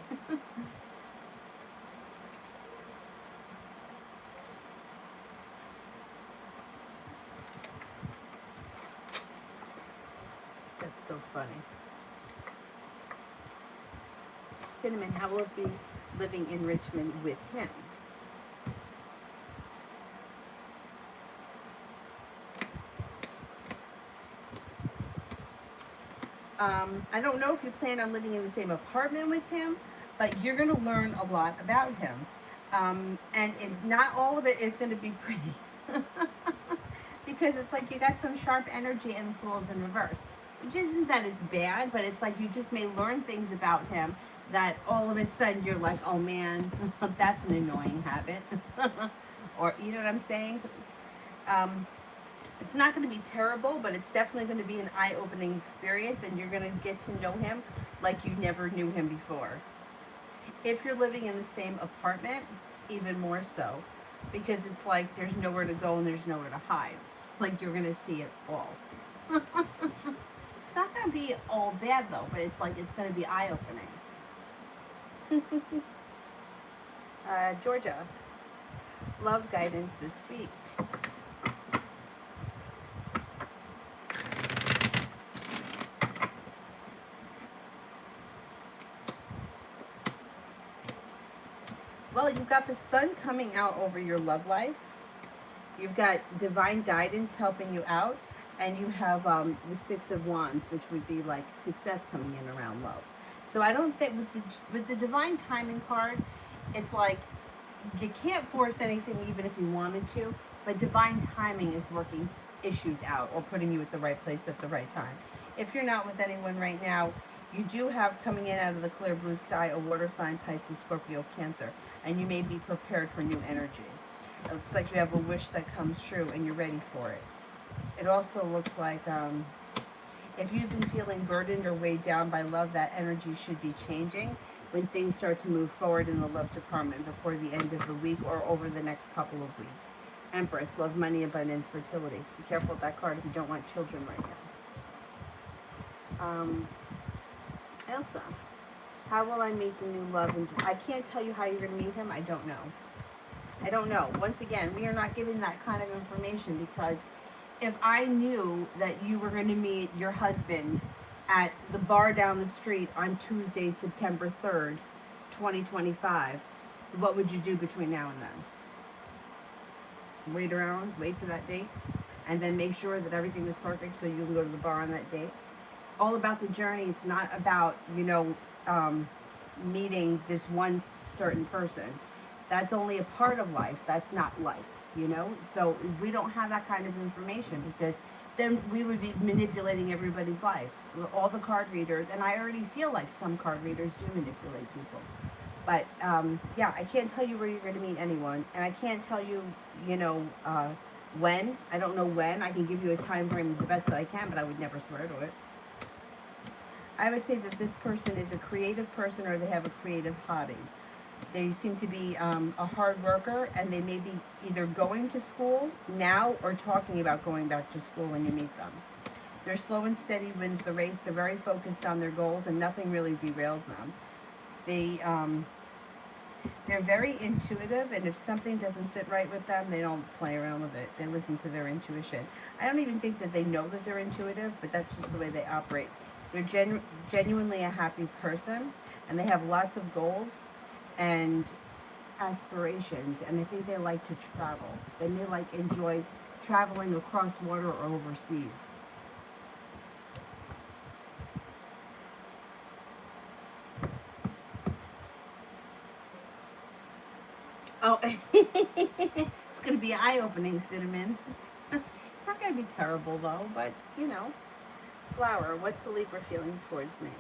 That's so funny. Cinnamon, how will it be living in Richmond with him? I don't know if you plan on living in the same apartment with him, but you're going to learn a lot about him. And not all of it is going to be pretty. Because it's like you got some sharp energy and the Fool's in reverse. Which isn't that it's bad, but it's like you just may learn things about him that all of a sudden you're like, oh man, that's an annoying habit. Or, you know what I'm saying? It's not going to be terrible, but it's definitely going to be an eye-opening experience, and you're going to get to know him like you never knew him before. If you're living in the same apartment, even more so, because it's like there's nowhere to go and there's nowhere to hide. Like you're going to see it all. It's not going to be all bad though, but it's like it's going to be eye-opening. Georgia, love guidance this week. Well, you've got the sun coming out over your love life. You've got divine guidance helping you out. And you have the Six of Wands, which would be like success coming in around love. So I don't think with the divine timing card, it's like you can't force anything even if you wanted to. But divine timing is working issues out or putting you at the right place at the right time. If you're not with anyone right now, you do have coming in out of the clear blue sky a water sign, Pisces, Scorpio, Cancer. And you may be prepared for new energy. It looks like you have a wish that comes true and you're ready for it. It also looks like if you've been feeling burdened or weighed down by love, that energy should be changing when things start to move forward in the love department before the end of the week or over the next couple of weeks. Empress, love, money, abundance, fertility. Be careful with that card if you don't want children right now. Elsa, how will I meet the new love? And I can't tell you how you're going to meet him. I don't know. I don't know. Once again, we are not given that kind of information because if I knew that you were going to meet your husband at the bar down the street on Tuesday, September 3rd, 2025, what would you do between now and then? Wait around, wait for that date, and then make sure that everything is perfect so you can go to the bar on that date. It's all about the journey. It's not about, meeting this one certain person. That's only a part of life. That's not life. So we don't have that kind of information because then we would be manipulating everybody's life. All the card readers, and I already feel like some card readers do manipulate people. But I can't tell you where you're going to meet anyone, and I can't tell you, when. I don't know when. I can give you a time frame the best that I can, but I would never swear to it. I would say that this person is a creative person or they have a creative hobby. They seem to be a hard worker, and they may be either going to school now or talking about going back to school when you meet them. They're slow and steady, wins the race. They're very focused on their goals, and nothing really derails them. They, they're very intuitive, and if something doesn't sit right with them, they don't play around with it. They listen to their intuition. I don't even think that they know that they're intuitive, but that's just the way they operate. They're genuinely a happy person, and they have lots of goals and aspirations, and I think they like to travel. They may like enjoy traveling across water or overseas. Oh, it's going to be eye-opening, Cinnamon. It's not going to be terrible, though, but, you know. Flower, what's the Libra feeling towards me?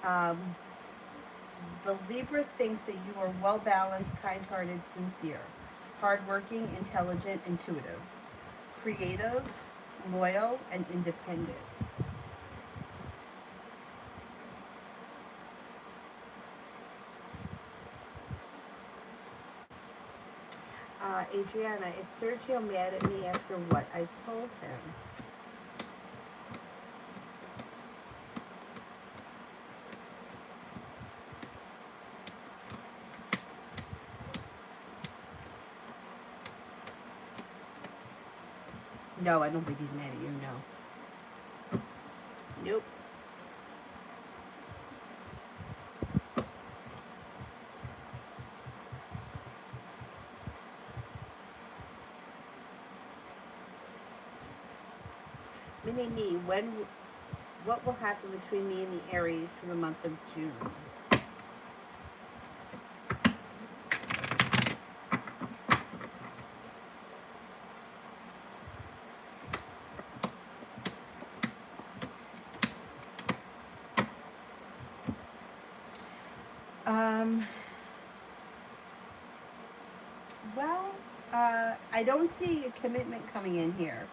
Um, the Libra thinks that you are well-balanced, kind-hearted, sincere, hardworking, intelligent, intuitive, creative, loyal, and independent. Adriana, is Sergio mad at me after what I told him? No, I don't think he's mad at you, no. Nope. Mini-me, what will happen between me and the Aries for the month of June? Well, I don't see a commitment coming in here.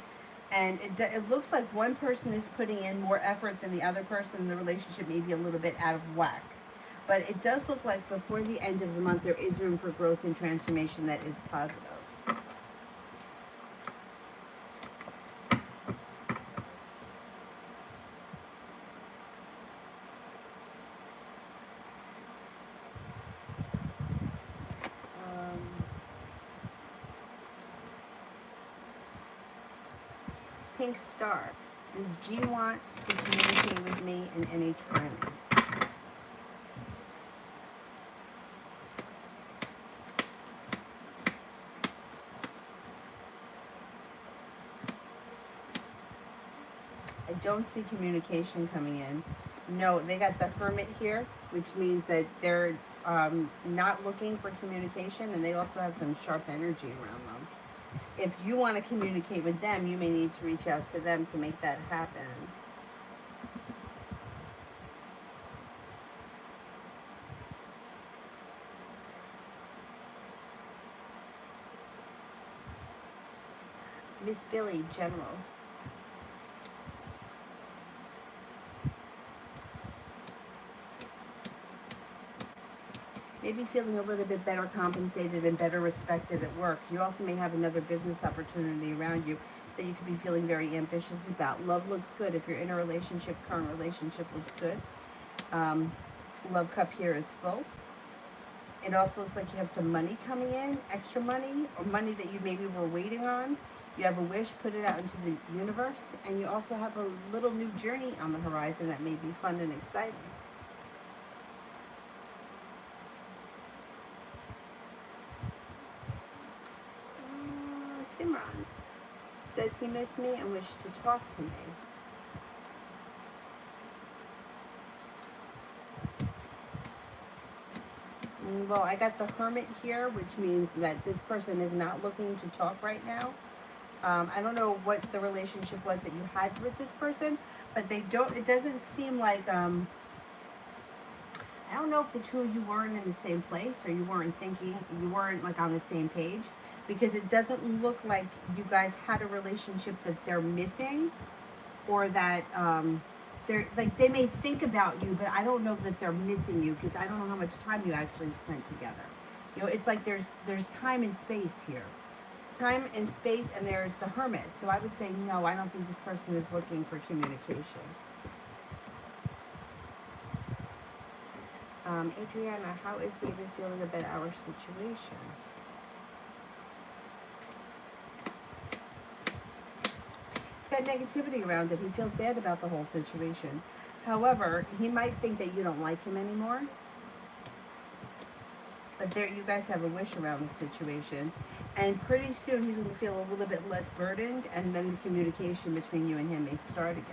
And it looks like one person is putting in more effort than the other person. The relationship may be a little bit out of whack. But it does look like before the end of the month, there is room for growth and transformation that is positive. Pink Star. Does G want to communicate with me in any time? I don't see communication coming in. No, they got the Hermit here, which means that they're not looking for communication, and they also have some sharp energy around them. If you want to communicate with them, you may need to reach out to them to make that happen. Miss Billy, General. Maybe feeling a little bit better compensated and better respected at work. You also may have another business opportunity around you that you could be feeling very ambitious about. Love looks good. If you're in a relationship, current relationship looks good. Love cup here is full. It also looks like you have some money coming in, extra money, or money that you maybe were waiting on. You have a wish, put it out into the universe, and you also have a little new journey on the horizon that may be fun and exciting. Simran, does he miss me and wish to talk to me? Well, I got the Hermit here, which means that this person is not looking to talk right now. I don't know what the relationship was that you had with this person, but they don't. It doesn't seem like. I don't know if the two of you weren't in the same place, or you weren't thinking, you weren't like on the same page, because it doesn't look like you guys had a relationship that they're missing, or that they're like, they may think about you, but I don't know that they're missing you, because I don't know how much time you actually spent together. You know, it's like there's time and space here. Time and space, and there's the Hermit. So I would say, no, I don't think this person is looking for communication. Adriana, how is David feeling about our situation? He's got negativity around it. He feels bad about the whole situation. However, he might think that you don't like him anymore. But there, you guys have a wish around the situation. And pretty soon he's going to feel a little bit less burdened, and then the communication between you and him may start again.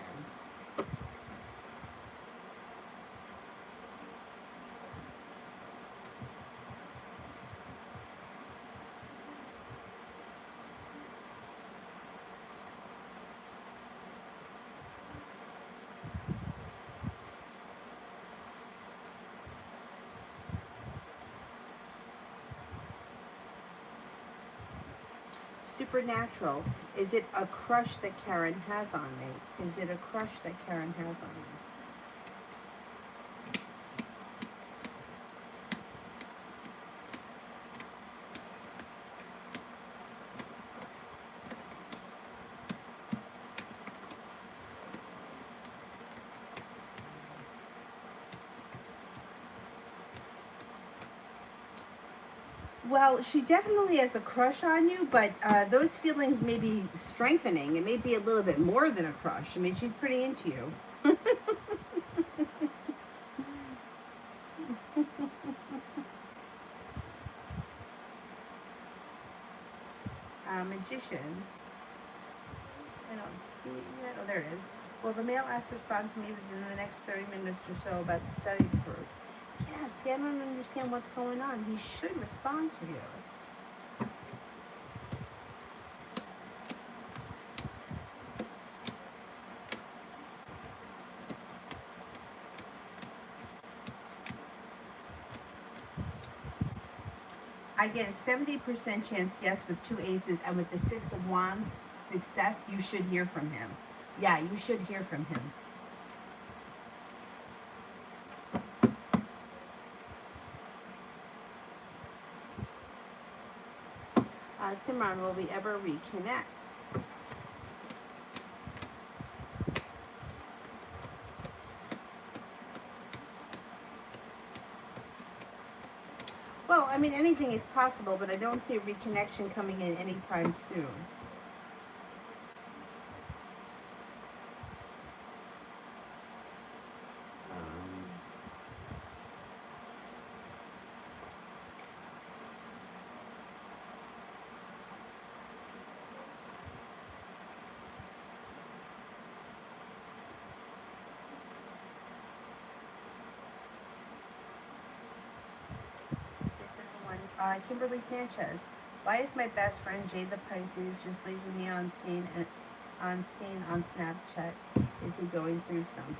Supernatural. Is it a crush that Karen has on me? Is it a crush that Karen has on me? Well, she definitely has a crush on you, but those feelings may be strengthening. It may be a little bit more than a crush. I mean, she's pretty into you. Magician. I don't see it. Oh, there it is. Well, the male asked to respond to me within the next 30 minutes or so about the study group. Yeah, see, I don't understand what's going on. He should respond to you. I get a 70% chance yes with 2 aces, and with the 6 of wands, success, you should hear from him. Yeah, you should hear from him. Simran, will we ever reconnect? Well, I mean, anything is possible, but I don't see a reconnection coming in anytime soon. Kimberly Sanchez. Why is my best friend Jay the Pisces just leaving me on scene on Snapchat? Is he going through something?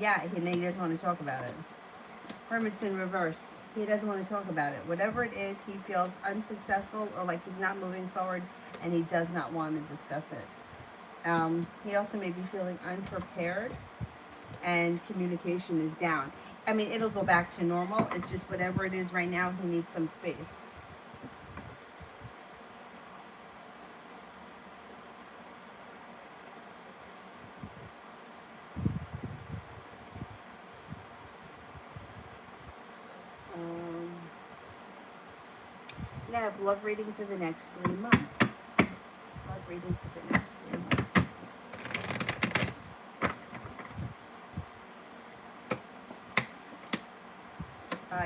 Yeah, he doesn't want to talk about it. Hermit's in reverse. He doesn't want to talk about it. Whatever it is, he feels unsuccessful or like he's not moving forward, and he does not want to discuss it. He also may be feeling unprepared, and communication is down. I mean, it'll go back to normal. It's just whatever it is right now, he needs some space. I have love reading for the next 3 months. Love reading for the next 3 months.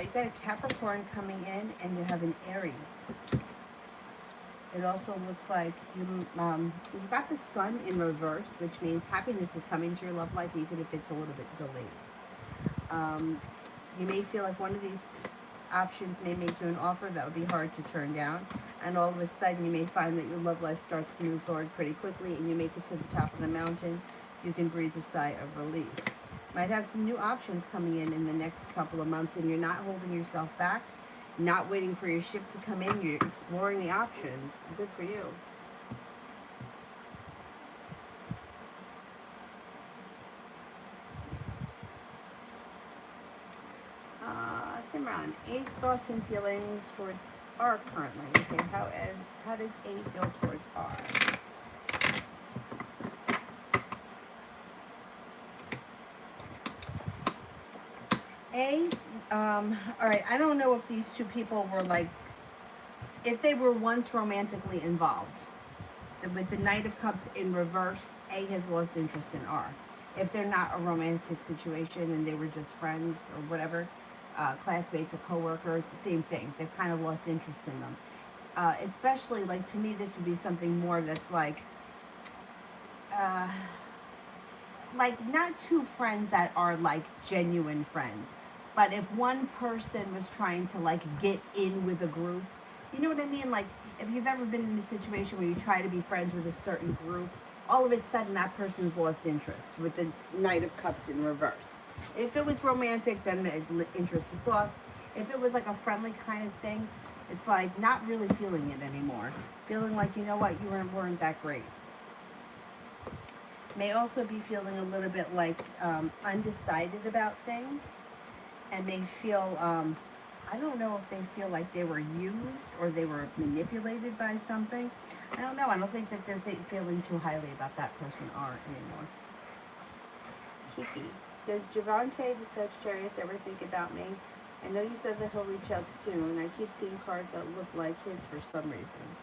You got a Capricorn coming in, and you have an Aries. It also looks like you've got the Sun in reverse, which means happiness is coming to your love life, even if it's a little bit delayed. You may feel like one of these options may make you an offer that would be hard to turn down, and all of a sudden you may find that your love life starts to move forward pretty quickly, and you make it to the top of the mountain. You can breathe a sigh of relief. Might have some new options coming in the next couple of months, and you're not holding yourself back, not waiting for your ship to come in. You're exploring the options. Good for you. around. A's thoughts and feelings towards R currently. Okay, how does A feel towards R? A, all right, I don't know if these two people were like, if they were once romantically involved. With the Knight of Cups in reverse, A has lost interest in R. If they're not a romantic situation and they were just friends or whatever, classmates or coworkers, same thing. They've kind of lost interest in them. Especially, like, to me, this would be something more that's like not two friends that are like genuine friends, but if one person was trying to like get in with a group, you know what I mean? Like, if you've ever been in a situation where you try to be friends with a certain group, all of a sudden that person's lost interest with the Knight of Cups in reverse. If it was romantic, then the interest is lost. If it was like a friendly kind of thing, it's like not really feeling it anymore. Feeling like, you know what, you weren't that great. May also be feeling a little bit like undecided about things, and may feel, I don't know if they feel like they were used or they were manipulated by something. I don't know. I don't think that they're feeling too highly about that person R anymore. Kiki, does Javante the Sagittarius ever think about me? I know you said that he'll reach out soon. I keep seeing cards that look like his for some reason.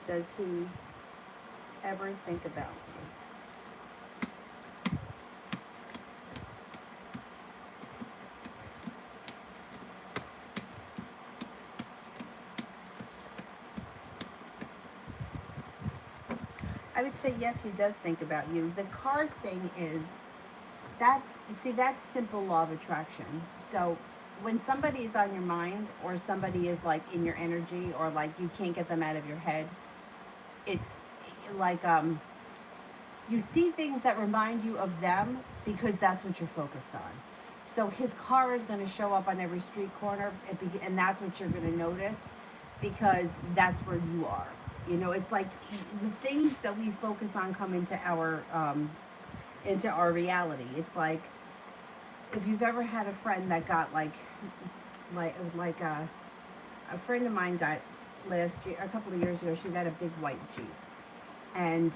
Does he ever think about me? I would say yes, he does think about you. The card thing is, that's simple law of attraction. So when somebody is on your mind, or somebody is like in your energy, or like you can't get them out of your head, it's like you see things that remind you of them because that's what you're focused on. So his car is going to show up on every street corner, and that's what you're going to notice because that's where you are. You know, it's like the things that we focus on come into our reality. It's like if you've ever had a friend that got like a friend of mine got last year, a couple of years ago, she got a big white Jeep, and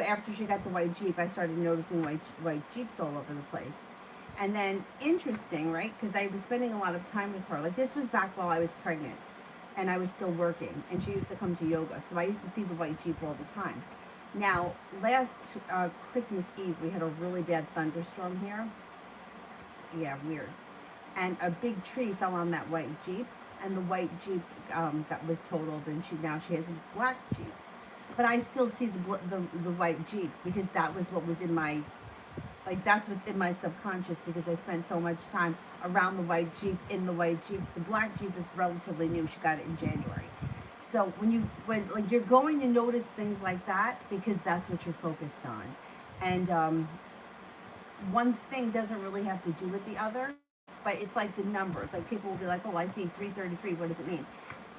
after she got the white Jeep, I started noticing white Jeeps all over the place. And then interesting, right? Because I was spending a lot of time with her. Like, this was back while I was pregnant and I was still working, and she used to come to yoga, so I used to see the white Jeep all the time. Now, last Christmas Eve, we had a really bad thunderstorm here. Yeah, weird. And a big tree fell on that white Jeep, and the white Jeep was totaled, and now she has a black Jeep. But I still see the white Jeep because that was what was in my, like, that's what's in my subconscious, because I spent so much time around the white Jeep, in the white Jeep. The black Jeep is relatively new. She got it in January. So when you're going to notice things like that because that's what you're focused on. And one thing doesn't really have to do with the other, but it's like the numbers. Like, people will be like, oh, I see 333. What does it mean?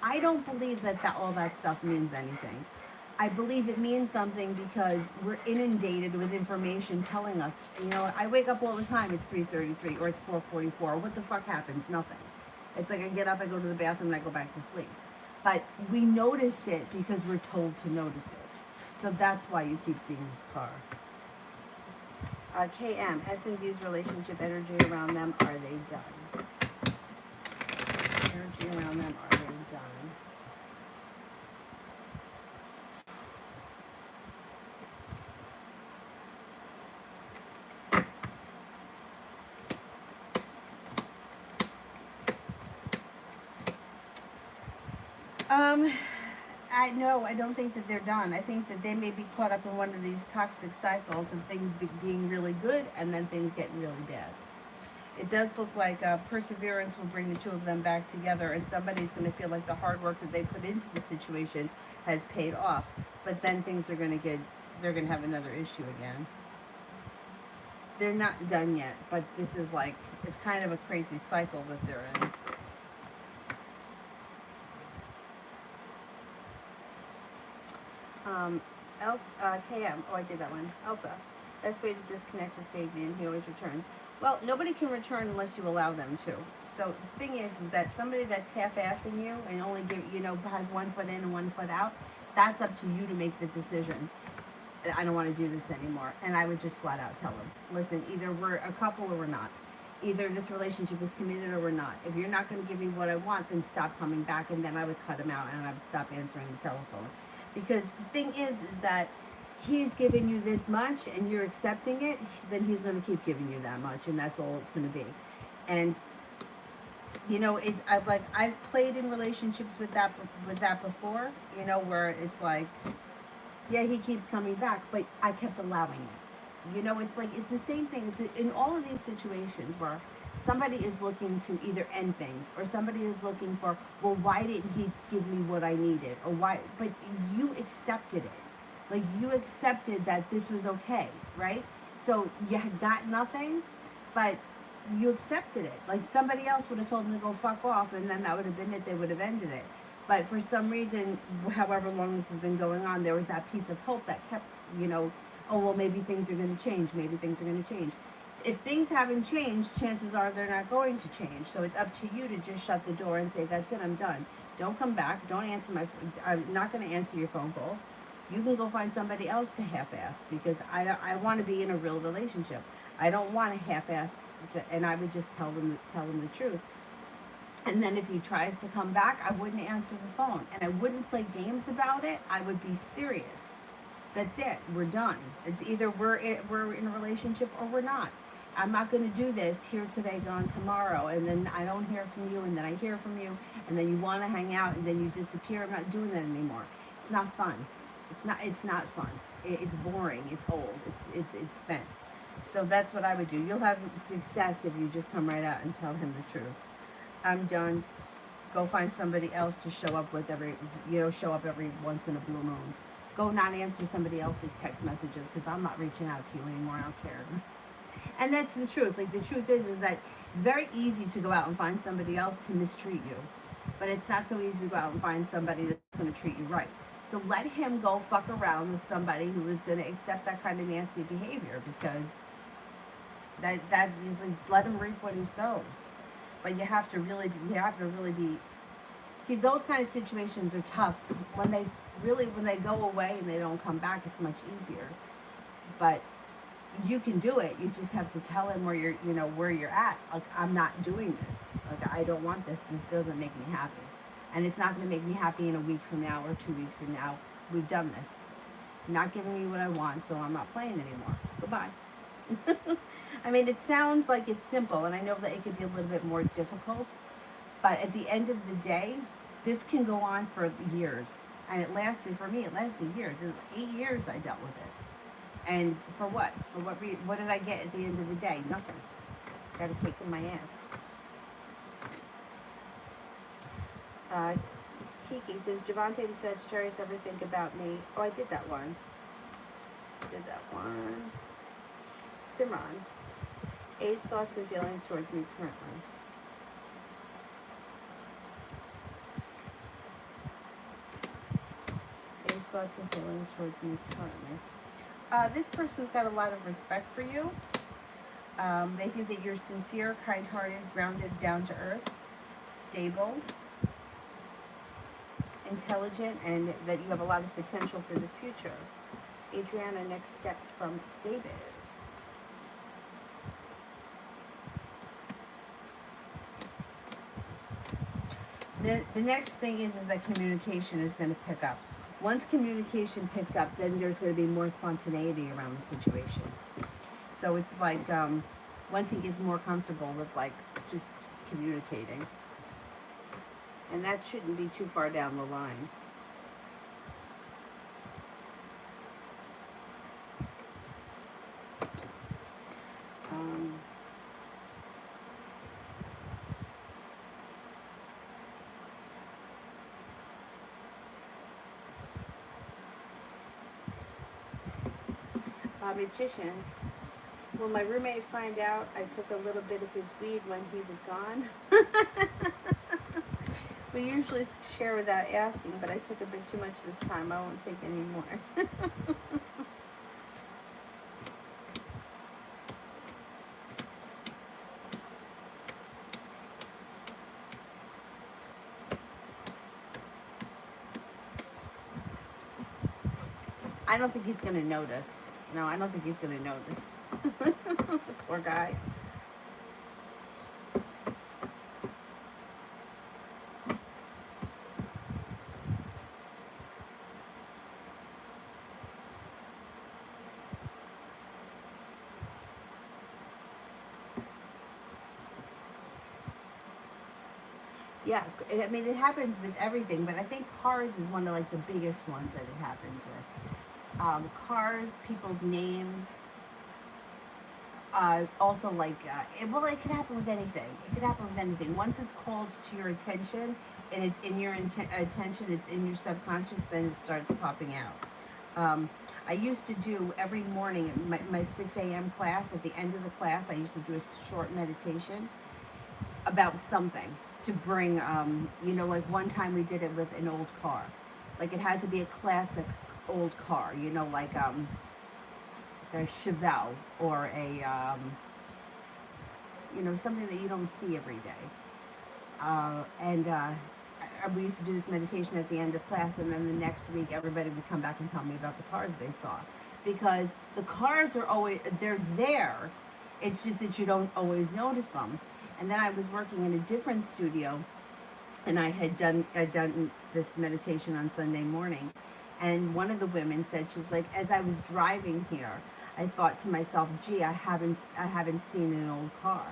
I don't believe that all that stuff means anything. I believe it means something because we're inundated with information telling us, you know, I wake up all the time, it's 3:33 or it's 4:44. What the fuck happens? Nothing. It's like I get up, I go to the bathroom, and I go back to sleep. But we notice it because we're told to notice it. So that's why you keep seeing this car. KM, S&D's relationship energy around them, are they done? Energy around them, are they done? I don't think that they're done. I think that they may be caught up in one of these toxic cycles of things being really good and then things getting really bad. It does look like perseverance will bring the two of them back together, and somebody's going to feel like the hard work that they put into the situation has paid off. But then things are going to they're going to have another issue again. They're not done yet, but this is like, it's kind of a crazy cycle that they're in. KM, oh, I did that one. Elsa, best way to disconnect with Fabian, he always returns. Well, nobody can return unless you allow them to. So the thing is that somebody that's half-assing you and only has 1 foot in and 1 foot out, that's up to you to make the decision. I don't want to do this anymore. And I would just flat out tell them, listen, either we're a couple or we're not. Either this relationship is committed or we're not. If you're not going to give me what I want, then stop coming back. And then I would cut him out and I would stop answering the telephone. Because the thing is that he's giving you this much and you're accepting it, then he's going to keep giving you that much. And that's all it's going to be. And I've played in relationships with that before, where it's like, yeah, he keeps coming back, but I kept allowing it. It's the same thing. It's in all of these situations where somebody is looking to either end things, or somebody is looking for, well, why didn't he give me what I needed, or why? But you accepted it. Like, you accepted that this was okay, right? So you got nothing, but you accepted it. Like, somebody else would have told him to go fuck off, and then that would have been it. They would have ended it. But for some reason, however long this has been going on, there was that piece of hope that kept, oh, well, maybe things are going to change. Maybe things are going to change. If things haven't changed, chances are they're not going to change. So it's up to you to just shut the door and say, that's it, I'm done. Don't come back. Don't answer I'm not going to answer your phone calls. You can go find somebody else to half-ass, because I want to be in a real relationship. I don't want to half-ass, and I would just tell them the truth. And then if he tries to come back, I wouldn't answer the phone. And I wouldn't play games about it. I would be serious. That's it. We're done. It's either we're in a relationship or we're not. I'm not going to do this here today, gone tomorrow. And then I don't hear from you, and then I hear from you, and then you want to hang out, and then you disappear. I'm not doing that anymore. It's not fun. It's not fun. It's boring. It's old. It's spent. So that's what I would do. You'll have success if you just come right out and tell him the truth. I'm done. Go find somebody else to show up every once in a blue moon. Go not answer somebody else's text messages, because I'm not reaching out to you anymore. I don't care. And that's the truth. Like, the truth is that it's very easy to go out and find somebody else to mistreat you, but it's not so easy to go out and find somebody that's going to treat you right. So let him go fuck around with somebody who is going to accept that kind of nasty behavior, because that let him reap what he sows. But you have to really be. See, those kind of situations are tough. When they go away and they don't come back, it's much easier. But you can do it. You just have to tell him where you're at. Like, I'm not doing this. Like, I don't want this. This doesn't make me happy. And it's not going to make me happy in a week from now or 2 weeks from now. We've done this. You're not giving me what I want, so I'm not playing anymore. Goodbye. I mean, it sounds like it's simple, and I know that it could be a little bit more difficult, but at the end of the day, this can go on for years. And it lasted years. It was 8 years I dealt with it. And for what? What did I get at the end of the day? Nothing. Got a kick in my ass. Kiki, does Javante the Sagittarius ever think about me? Oh, I did that one. Simran. A's thoughts and feelings towards me currently. A's thoughts and feelings towards me currently. This person's got a lot of respect for you. They think that you're sincere, kind-hearted, grounded, down to earth, stable, intelligent, and that you have a lot of potential for the future. Adriana, next steps from David. The next thing is that communication is going to pick up. Once communication picks up, then there's going to be more spontaneity around the situation. So it's like, once he gets more comfortable with, like, just communicating. And that shouldn't be too far down the line. Magician. Will my roommate find out I took a little bit of his weed when he was gone? We usually share without asking, but I took a bit too much this time. I won't take any more. I don't think he's gonna notice. No, I don't think he's gonna notice. Poor guy. Yeah, I mean, it happens with everything, but I think cars is one of like the biggest ones that it happens with. Cars, people's names, also like, well, it could happen with anything. It could happen with anything. Once it's called to your attention and it's in your attention, it's in your subconscious, then it starts popping out. I used to do every morning, my 6 a.m. class, at the end of the class, I used to do a short meditation about something to bring, like one time we did it with an old car. Like it had to be a classic old car, like a Chevelle or something that you don't see every day. We used to do this meditation at the end of class, and then the next week everybody would come back and tell me about the cars they saw. Because the cars are always, they're there, it's just that you don't always notice them. And then I was working in a different studio, and I'd done this meditation on Sunday morning, and one of the women said, she's like, as I was driving here, I thought to myself, gee, I haven't seen an old car.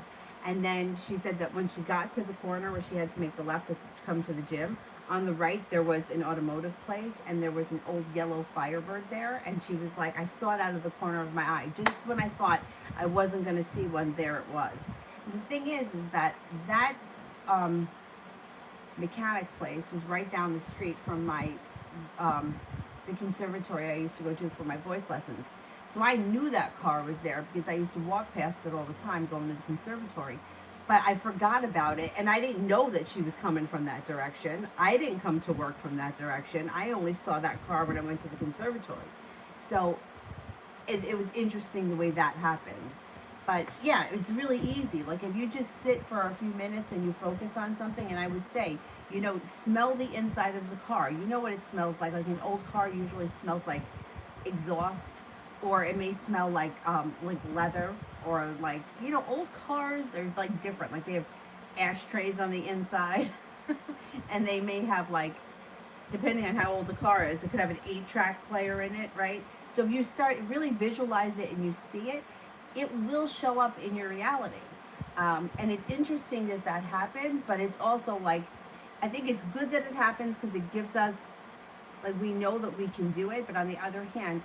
And then she said that when she got to the corner where she had to make the left to come to the gym, on the right there was an automotive place, and there was an old yellow Firebird there, and she was like, I saw it out of the corner of my eye. Just when I thought I wasn't going to see one, there it was. The thing is that mechanic place was right down the street from my the conservatory I used to go to for my voice lessons. So I knew that car was there because I used to walk past it all the time going to the conservatory. But I forgot about it, and I didn't know that she was coming from that direction. I didn't come to work from that direction. I only saw that car when I went to the conservatory. So it was interesting the way that happened. But yeah, it's really easy. Like if you just sit for a few minutes and you focus on something, and I would say, smell the inside of the car. You know what it smells like. Like an old car usually smells like exhaust, or it may smell like leather, or like, old cars are like different. Like they have ashtrays on the inside, and they may have like, depending on how old the car is, it could have an 8-track player in it, right? So if you start really visualize it and you see it, it will show up in your reality. And it's interesting that happens, but it's also like, I think it's good that it happens because it gives us, like, we know that we can do it. But on the other hand,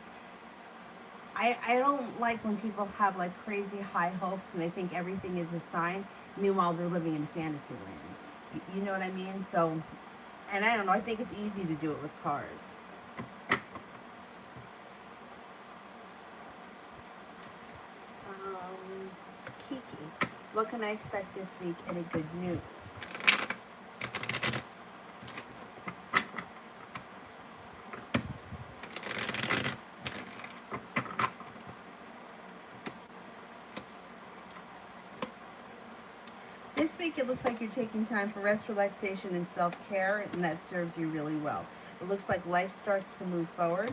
I don't like when people have like crazy high hopes and they think everything is a sign. Meanwhile, they're living in fantasy land. You know what I mean? So, and I don't know, I think it's easy to do it with cars. Kiki, what can I expect this week? Any good news? This week it looks like you're taking time for rest, relaxation, and self-care, and that serves you really well. It looks like life starts to move forward.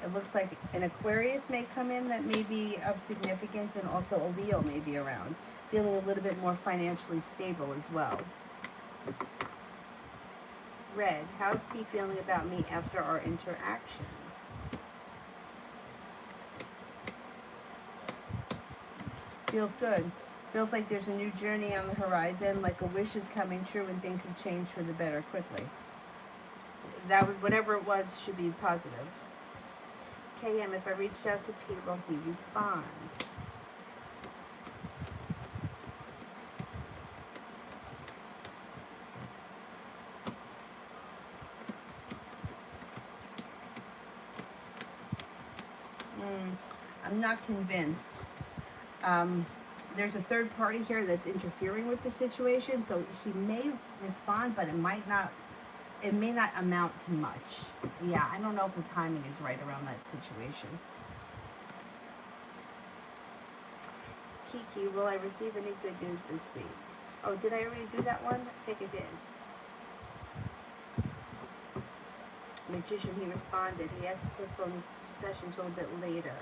It looks like an Aquarius may come in that may be of significance, and also a Leo may be around, feeling a little bit more financially stable as well. Red, how's T feeling about me after our interaction? Feels good. Feels like there's a new journey on the horizon, like a wish is coming true and things have changed for the better quickly. That would, whatever it was, should be positive. KM, if I reached out to P, will he respond? I'm not convinced. There's a third party here that's interfering with the situation, so he may respond, but it may not amount to much. Yeah, I don't know if the timing is right around that situation. Kiki, will I receive any good news this week? Oh, did I already do that one? I think I did. Magician, he responded. He has to postpone his session till a bit later.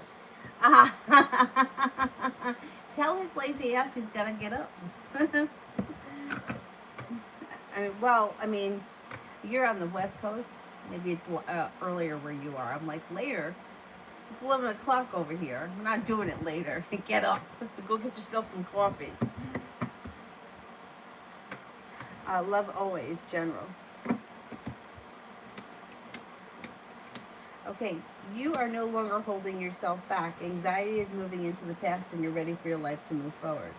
Tell his lazy ass he's got to get up. I mean, you're on the West Coast. Maybe it's earlier where you are. I'm like, later? It's 11 o'clock over here. I'm not doing it later. Get up. Go get yourself some coffee. Love always, General. Okay, you are no longer holding yourself back. Anxiety is moving into the past and you're ready for your life to move forward.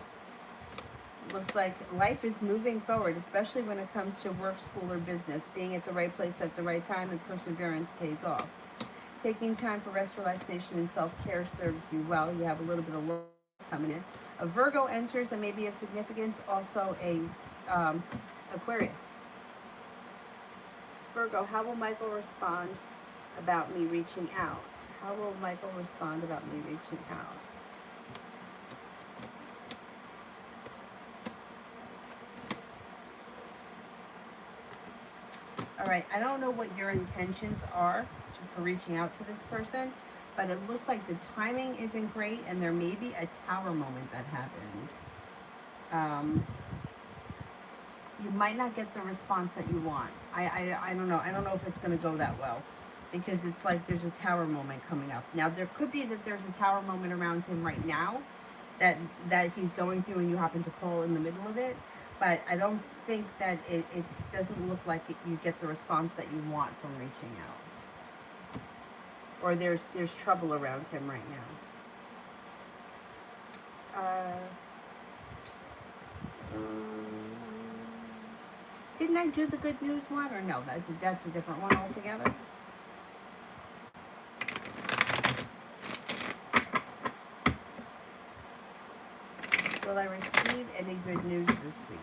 Looks like life is moving forward, especially when it comes to work, school, or business. Being at the right place at the right time and perseverance pays off. Taking time for rest, relaxation, and self-care serves you well. You have a little bit of love coming in. A Virgo enters and may be of significance. Also a Aquarius. Virgo, how will Michael respond about me reaching out? How will Michael respond about me reaching out? All right, I don't know what your intentions are for reaching out to this person, but it looks like the timing isn't great and there may be a tower moment that happens. You might not get the response that you want. I don't know. I don't know if it's going to go that well because it's like there's a tower moment coming up. Now, there could be that there's a tower moment around him right now that he's going through and you happen to call in the middle of it. But I don't think that it doesn't look like you get the response that you want from reaching out. Or there's trouble around him right now. Didn't I do the good news one? Or no, that's a different one altogether. Will I receive any good news this week?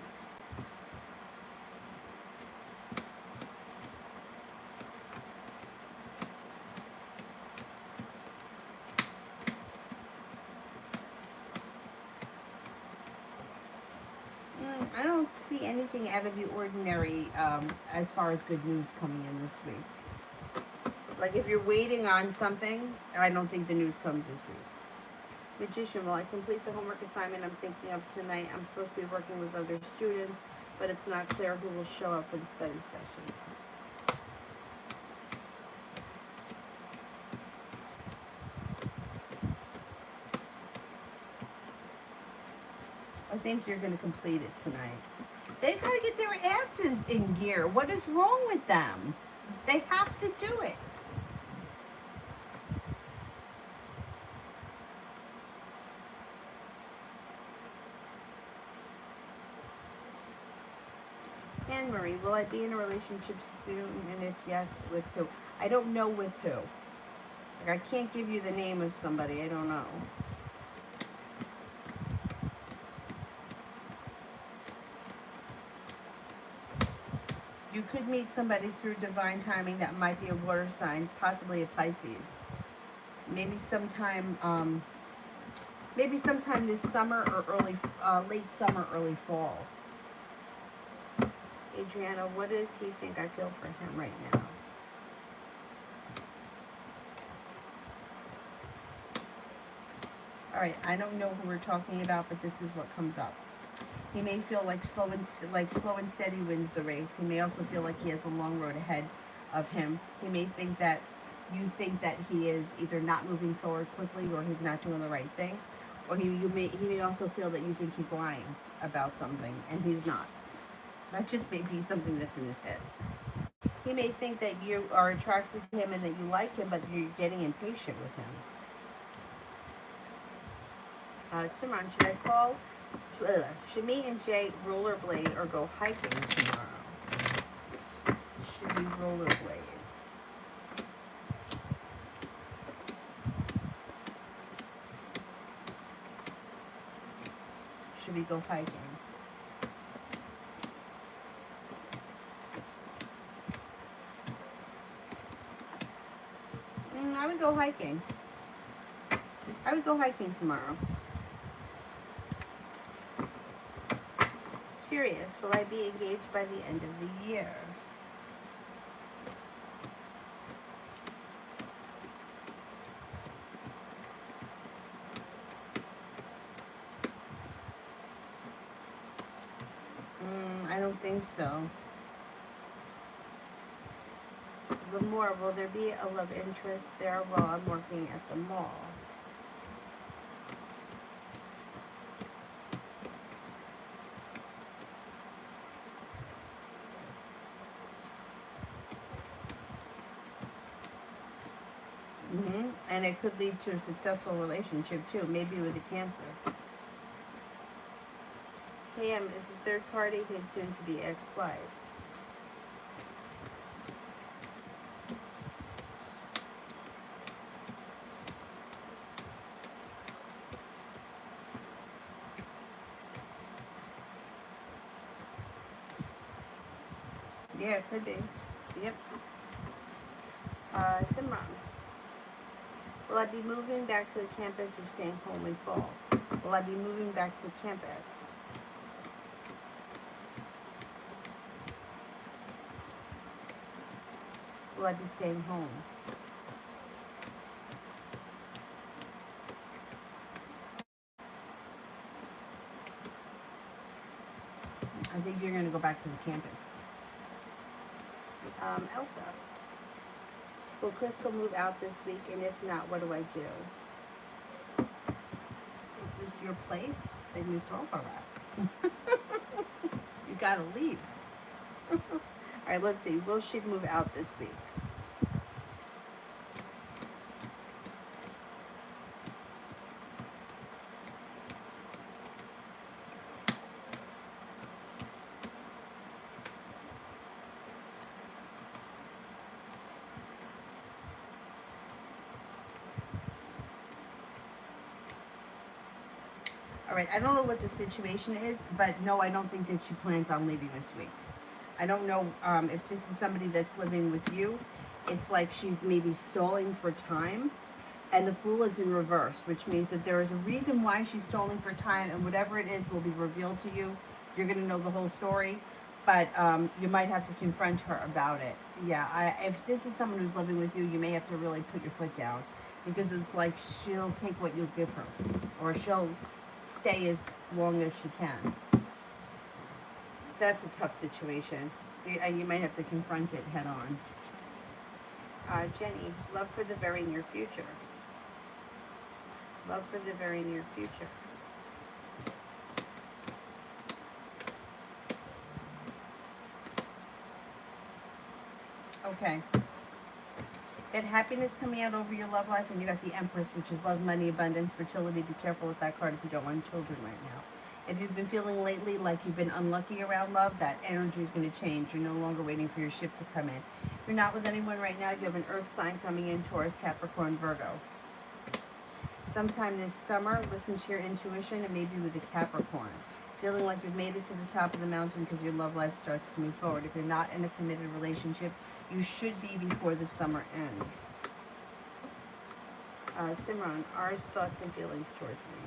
I don't see anything out of the ordinary as far as good news coming in this week. Like if you're waiting on something, I don't think the news comes this week. Magician, will I complete the homework assignment I'm thinking of tonight? I'm supposed to be working with other students, but it's not clear who will show up for the study session. I think you're going to complete it tonight. They've got to get their asses in gear. What is wrong with them? They have to do it. Anne-Marie, will I be in a relationship soon? And if yes, with who? I don't know with who. Like, I can't give you the name of somebody. I don't know. You could meet somebody through divine timing that might be a water sign, possibly a Pisces. Maybe sometime this summer or late summer, early fall. Adriana, what does he think I feel for him right now? All right, I don't know who we're talking about, but this is what comes up. He may feel like slow and steady wins the race. He may also feel like he has a long road ahead of him. He may think that you think that he is either not moving forward quickly or he's not doing the right thing, or he may also feel that you think he's lying about something and he's not. That just may be something that's in his head. He may think that you are attracted to him and that you like him, but you're getting impatient with him. Simran, should me and Jay rollerblade or go hiking tomorrow? Should we rollerblade? Should we go hiking? I would go hiking. I would go hiking tomorrow. Curious, will I be engaged by the end of the year? don't think so. The more, will there be a love interest there while I'm working at the mall? And it could lead to a successful relationship too, maybe with a Cancer. Pam is the third party, his soon-to-be ex-wife. Yeah, it could be. Yep. Simran. Will I be moving back to the campus or staying home in fall? Will I be moving back to the campus? Will I be staying home? I think you're going to go back to the campus. Elsa. Will Crystal move out this week? And if not, what do I do? Is this your place? Then you throw her out. You got to leave. All right, let's see. Will she move out this week? All right, I don't know what the situation is, but no, I don't think that she plans on leaving this week. I don't know if this is somebody that's living with you. It's like she's maybe stalling for time, and the Fool is in reverse, which means that there is a reason why she's stalling for time, and whatever it is will be revealed to you. You're going to know the whole story, but you might have to confront her about it. Yeah, if this is someone who's living with you, you may have to really put your foot down, because it's like she'll take what you'll give her, or she'll stay as long as she can. That's a tough situation, and you might have to confront it head on. Jenny, love for the very near future. Love for the very near future. Okay. Got happiness coming out over your love life, and you got the Empress, which is love, money, abundance, fertility. Be careful with that card if you don't want children right now. If you've been feeling lately like you've been unlucky around love, that energy is going to change. You're no longer waiting for your ship to come in. If you're not with anyone right now, you have an earth sign coming in, Taurus, Capricorn, Virgo. Sometime this summer, listen to your intuition, and maybe with a Capricorn. Feeling like you've made it to the top of the mountain because your love life starts to move forward. If you're not in a committed relationship, you should be before the summer ends. Simran, ours thoughts and feelings towards me.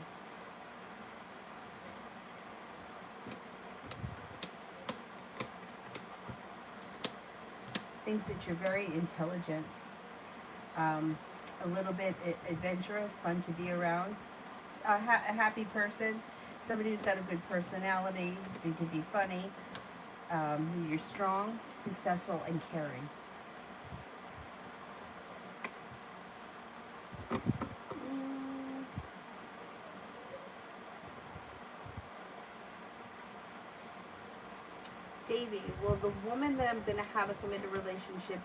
Thinks that you're very intelligent, a little bit adventurous, fun to be around, a happy person, somebody who's got a good personality, you can be funny, you're strong, successful, and caring. Davey, will the woman that I'm going to have a committed relationship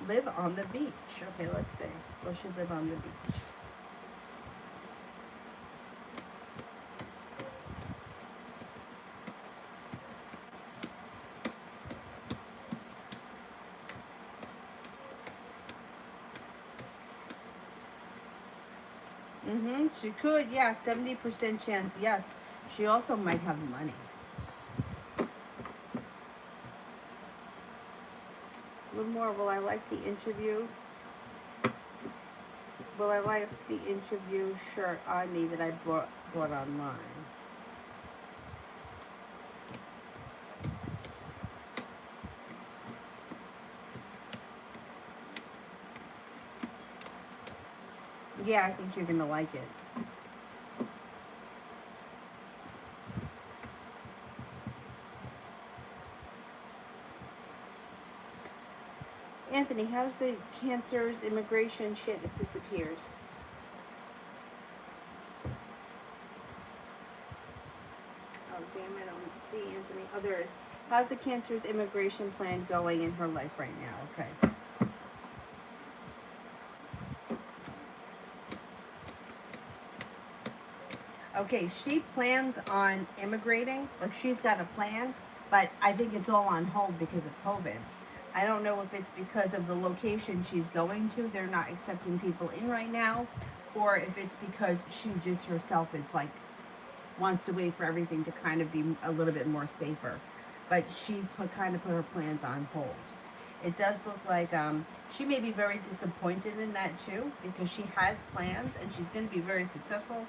live on the beach? Okay, let's see. Will she live on the beach? She could, yeah, 70% chance, yes. She also might have money. A little more, will I like the interview? Will I like the interview shirt on me that I bought online? Yeah, I think you're going to like it. Anthony, how's the Cancer's immigration shit? It disappeared. Oh, damn, I don't see Anthony. Oh, there is. How's the Cancer's immigration plan going in her life right now? Okay. Okay, she plans on immigrating. Like, she's got a plan, but I think it's all on hold because of COVID. I don't know if it's because of the location she's going to. They're not accepting people in right now, or if it's because she just herself is like, wants to wait for everything to kind of be a little bit more safer. But she's kind of put her plans on hold. It does look like she may be very disappointed in that too, because she has plans and she's going to be very successful.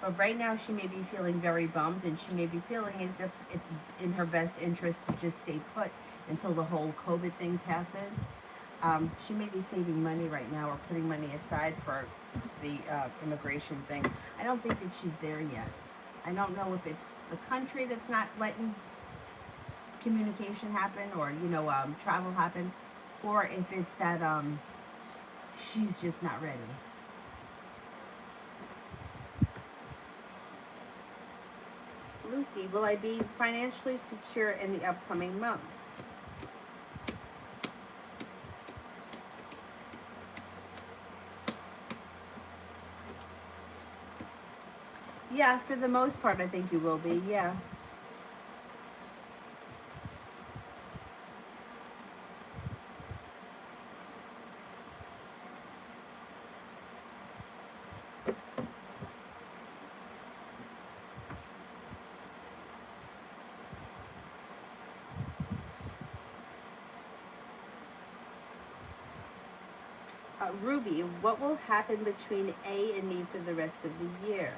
But right now she may be feeling very bummed, and she may be feeling as if it's in her best interest to just stay put until the whole COVID thing passes. She may be saving money right now or putting money aside for the immigration thing. I don't think that she's there yet. I don't know if it's the country that's not letting communication happen, or travel happen, or if it's that she's just not ready. Lucy, will I be financially secure in the upcoming months? Yeah, for the most part, I think you will be, yeah. Ruby, what will happen between A and me for the rest of the year?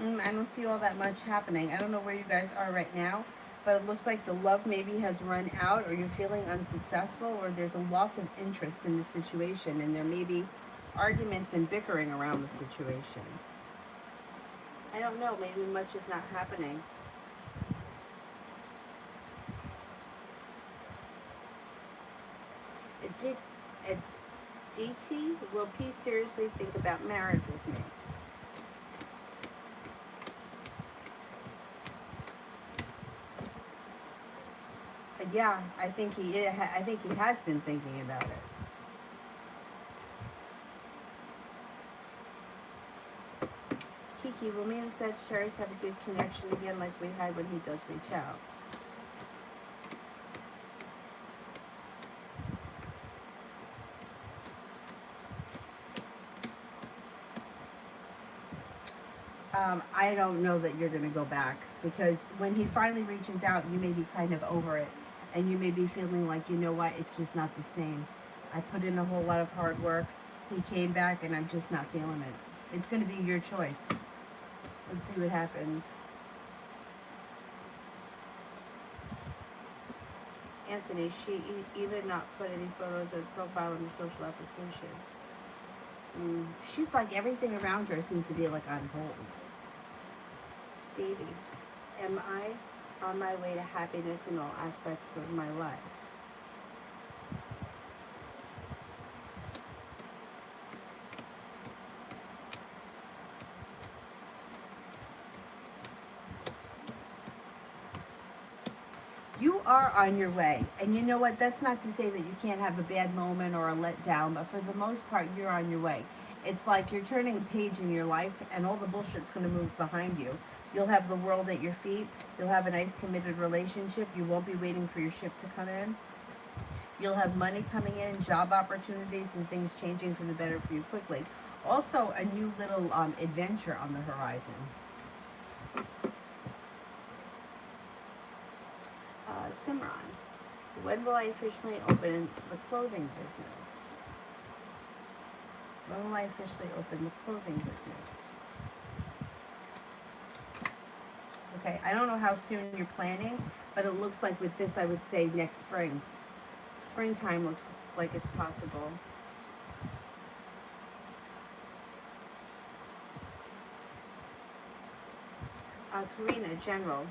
I don't see all that much happening. I don't know where you guys are right now, but it looks like the love maybe has run out, or you're feeling unsuccessful, or there's a loss of interest in the situation, and there may be arguments and bickering around the situation. I don't know. Maybe much is not happening. DT, will P seriously think about marriage with me? Yeah, I think he has been thinking about it. Kiki, will me and Sagittarius have a good connection again like we had when he does reach out? I don't know that you're going to go back, because when he finally reaches out, you may be kind of over it, and you may be feeling like, you know what, it's just not the same. I put in a whole lot of hard work. He came back, and I'm just not feeling it. It's going to be your choice. Let's see what happens. Anthony, she even not put any photos as profile in the social application. She's like, everything around her seems to be like on hold. Davey, am I on my way to happiness in all aspects of my life? You are on your way. And you know what? That's not to say that you can't have a bad moment or a letdown, but for the most part, you're on your way. It's like you're turning a page in your life, and all the bullshit's going to move behind you. You'll have the world at your feet. You'll have a nice committed relationship. You won't be waiting for your ship to come in. You'll have money coming in, job opportunities, and things changing for the better for you quickly. Also, a new little adventure on the horizon. Simran, when will I officially open the clothing business? When will I officially open the clothing business? Okay, I don't know how soon you're planning, but it looks like with this, I would say next spring. Springtime looks like it's possible. Karina, general.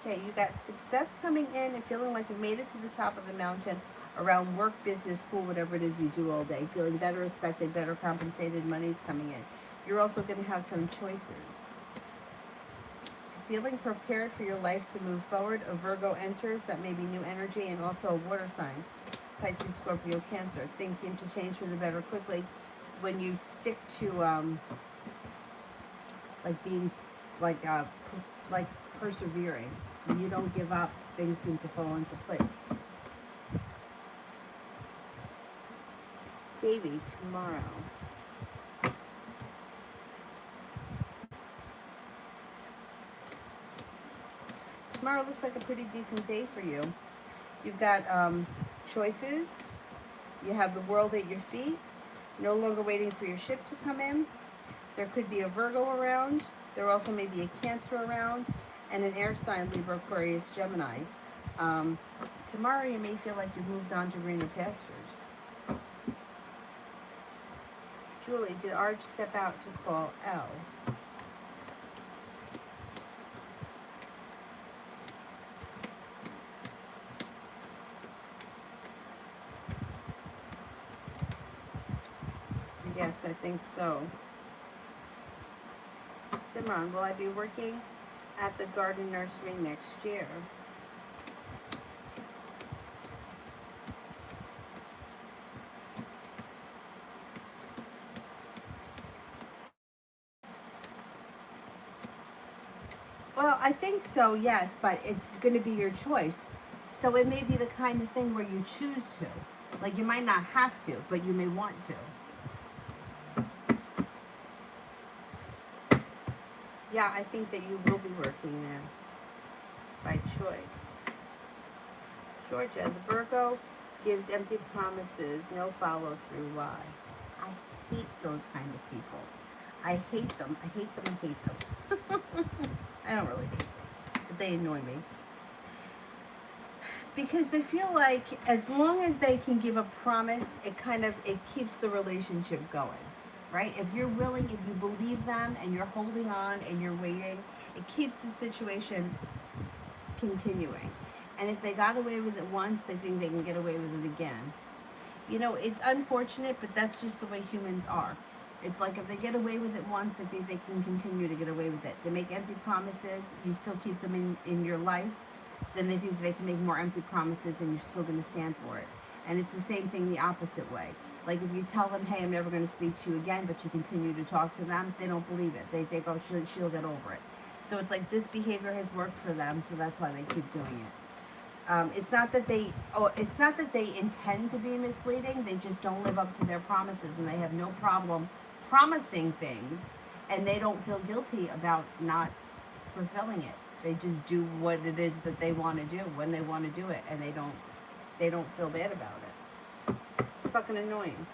Okay, you got success coming in and feeling like you've made it to the top of the mountain around work, business, school, whatever it is you do all day. Feeling better respected, better compensated, money's coming in. You're also going to have some choices. Feeling prepared for your life to move forward. A Virgo enters, that may be new energy, and also a water sign. Pisces, Scorpio, Cancer. Things seem to change for the better quickly when you stick to like being like persevering. When you don't give up, things seem to fall into place. Davy, tomorrow. Tomorrow looks like a pretty decent day for you. You've got choices. You have the world at your feet. No longer waiting for your ship to come in. There could be a Virgo around. There also may be a Cancer around. And an air sign, Libra, Aquarius, Gemini. Tomorrow you may feel like you've moved on to greener pastures. Julie, did Arch step out to call L? Yes, I think so. Simran, will I be working at the garden nursery next year? Well, I think so, yes, but it's going to be your choice. So it may be the kind of thing where you choose to. Like, you might not have to, but you may want to. Yeah, I think that you will be working there by choice. Georgia, the Virgo gives empty promises, no follow through. Why? I hate those kind of people. I hate them. I hate them. I hate them. I don't really hate them, but they annoy me. Because they feel like as long as they can give a promise, it keeps the relationship going. Right? If you're willing, if you believe them and you're holding on and you're waiting, it keeps the situation continuing. And if they got away with it once, they think they can get away with it again. You know, it's unfortunate, but that's just the way humans are. It's like if they get away with it once, they think they can continue to get away with it. They make empty promises, you still keep them in your life, then they think they can make more empty promises and you're still going to stand for it. And it's the same thing the opposite way. Like if you tell them, hey, I'm never going to speak to you again, but you continue to talk to them, they don't believe it. They think, oh, she'll get over it. So it's like this behavior has worked for them, so that's why they keep doing it. It's not that they intend to be misleading. They just don't live up to their promises, and they have no problem promising things, and they don't feel guilty about not fulfilling it. They just do what it is that they want to do when they want to do it, and they don't feel bad about it. It's fucking annoying.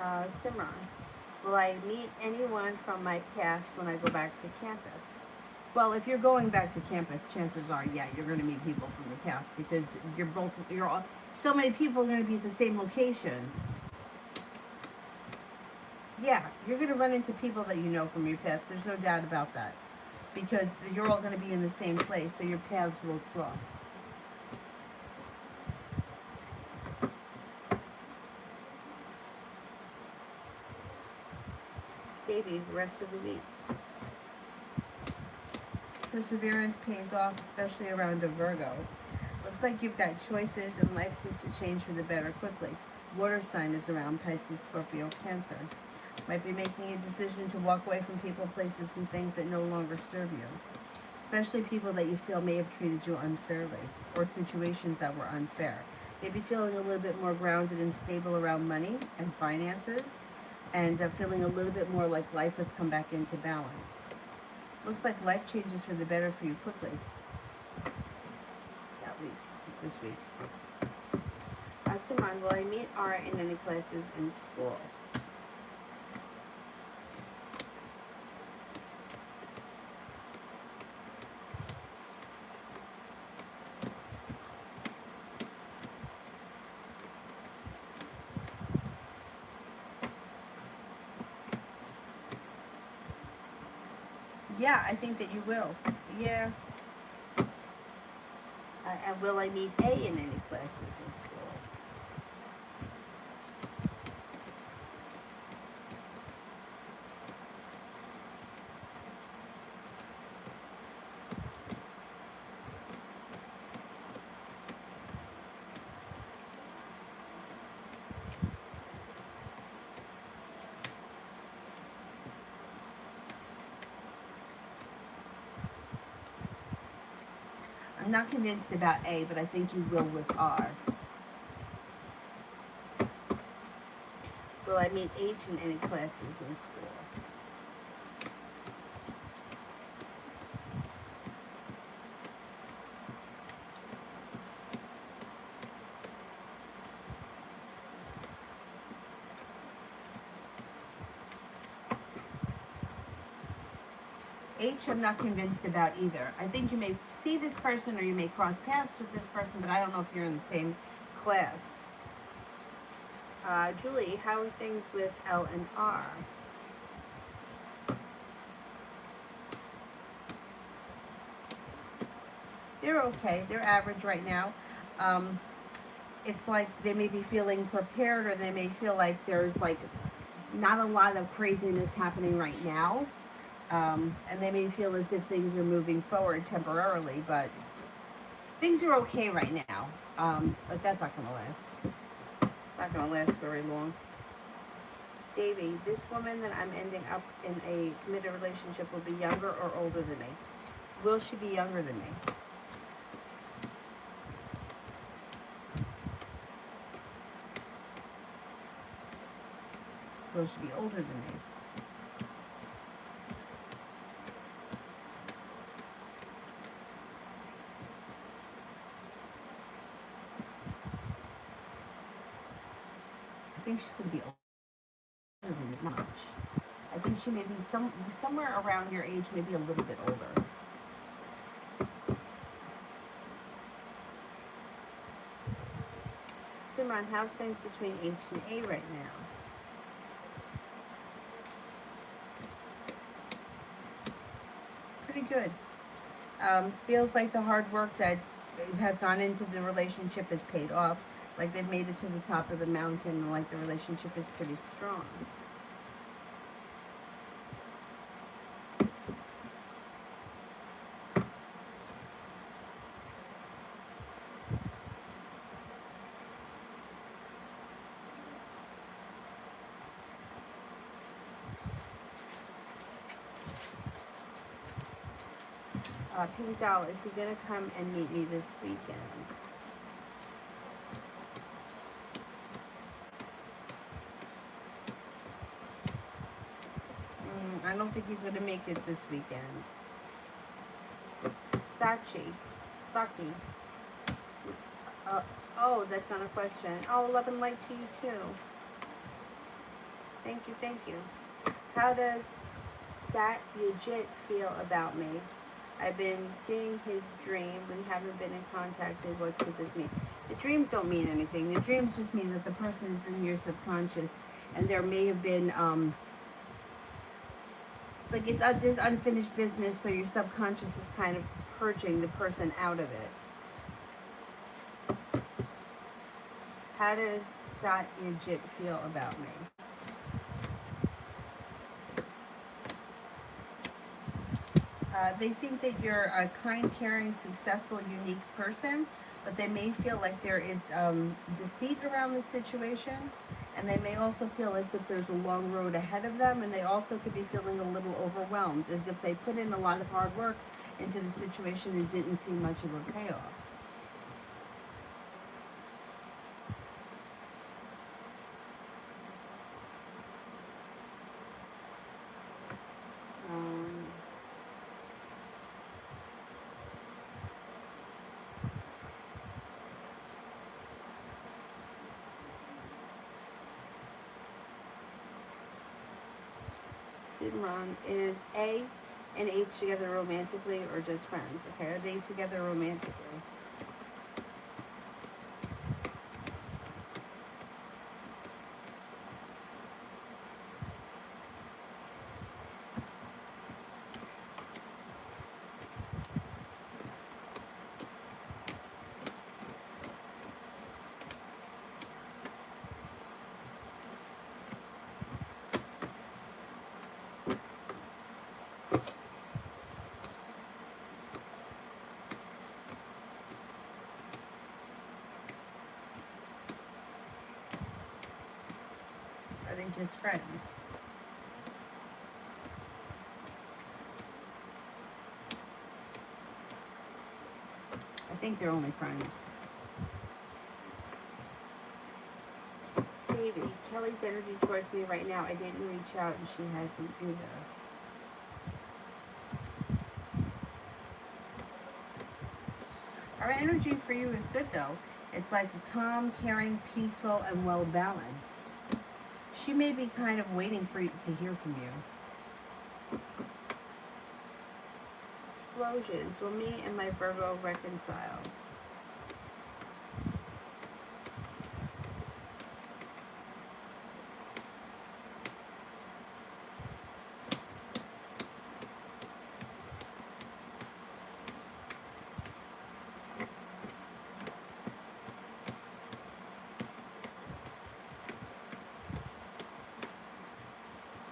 Simran, will I meet anyone from my past when I go back to campus? Well, if you're going back to campus, chances are, yeah, you're going to meet people from the past because so many people are going to be at the same location. Yeah, you're going to run into people that you know from your past. There's no doubt about that. Because you're all going to be in the same place, so your paths will cross. Davey, the rest of the week. Perseverance pays off, especially around a Virgo. Looks like you've got choices and life seems to change for the better quickly. Water sign is around, Pisces, Scorpio, Cancer. Might be making a decision to walk away from people, places, and things that no longer serve you. Especially people that you feel may have treated you unfairly or situations that were unfair. Maybe feeling a little bit more grounded and stable around money and finances and feeling a little bit more like life has come back into balance. Looks like life changes for the better for you quickly. That week, this week. Simran, will I meet Ara in any classes in school? Yeah, I think that you will. Yeah. And will I meet A in any classes in school? I'm not convinced about A, but I think you will with R. Will I meet H in any classes in school? H, I'm not convinced about either. I think you may see this person or you may cross paths with this person, but I don't know if you're in the same class. Julie, how are things with L and R? They're okay. They're average right now. It's like they may be feeling prepared, or they may feel like there's like not a lot of craziness happening right now. And they may feel as if things are moving forward temporarily, but things are okay right now. But that's not going to last. It's not going to last very long. Davey, this woman that I'm ending up in a committed relationship will be younger or older than me. Will she be younger than me? Will she be older than me? I think she's going to be older than me, not much. I think she may be somewhere around your age, maybe a little bit older. Simran, how's things between H and A right now? Pretty good. Feels like the hard work that has gone into the relationship is paid off. Like they've made it to the top of the mountain, and like the relationship is pretty strong. Pink Doll, is he going to come and meet me this weekend? I don't think he's going to make it this weekend. Saki. Oh, that's not a question. Oh, love and light to you too. Thank you. How does Satyajit feel about me? I've been seeing his dream. We haven't been in contact. What could this mean? The dreams don't mean anything. The dreams just mean that the person is in your subconscious, and there may have been like there's unfinished business, so your subconscious is kind of purging the person out of it. How does Satyajit feel about me? They think that you're a kind, caring, successful, unique person, but they may feel like there is deceit around the situation, and they may also feel as if there's a long road ahead of them, and they also could be feeling a little overwhelmed, as if they put in a lot of hard work into the situation and didn't see much of a payoff. Sidran, is A and H together romantically or just friends? Okay, are they together romantically? just friends. I think they're only friends. Davey, Kelly's energy towards me right now. I didn't reach out and she hasn't either. Our energy for you is good though. It's like calm, caring, peaceful, and well balanced. She may be kind of waiting for you to hear from you. Explosions. Will me and my Virgo reconcile?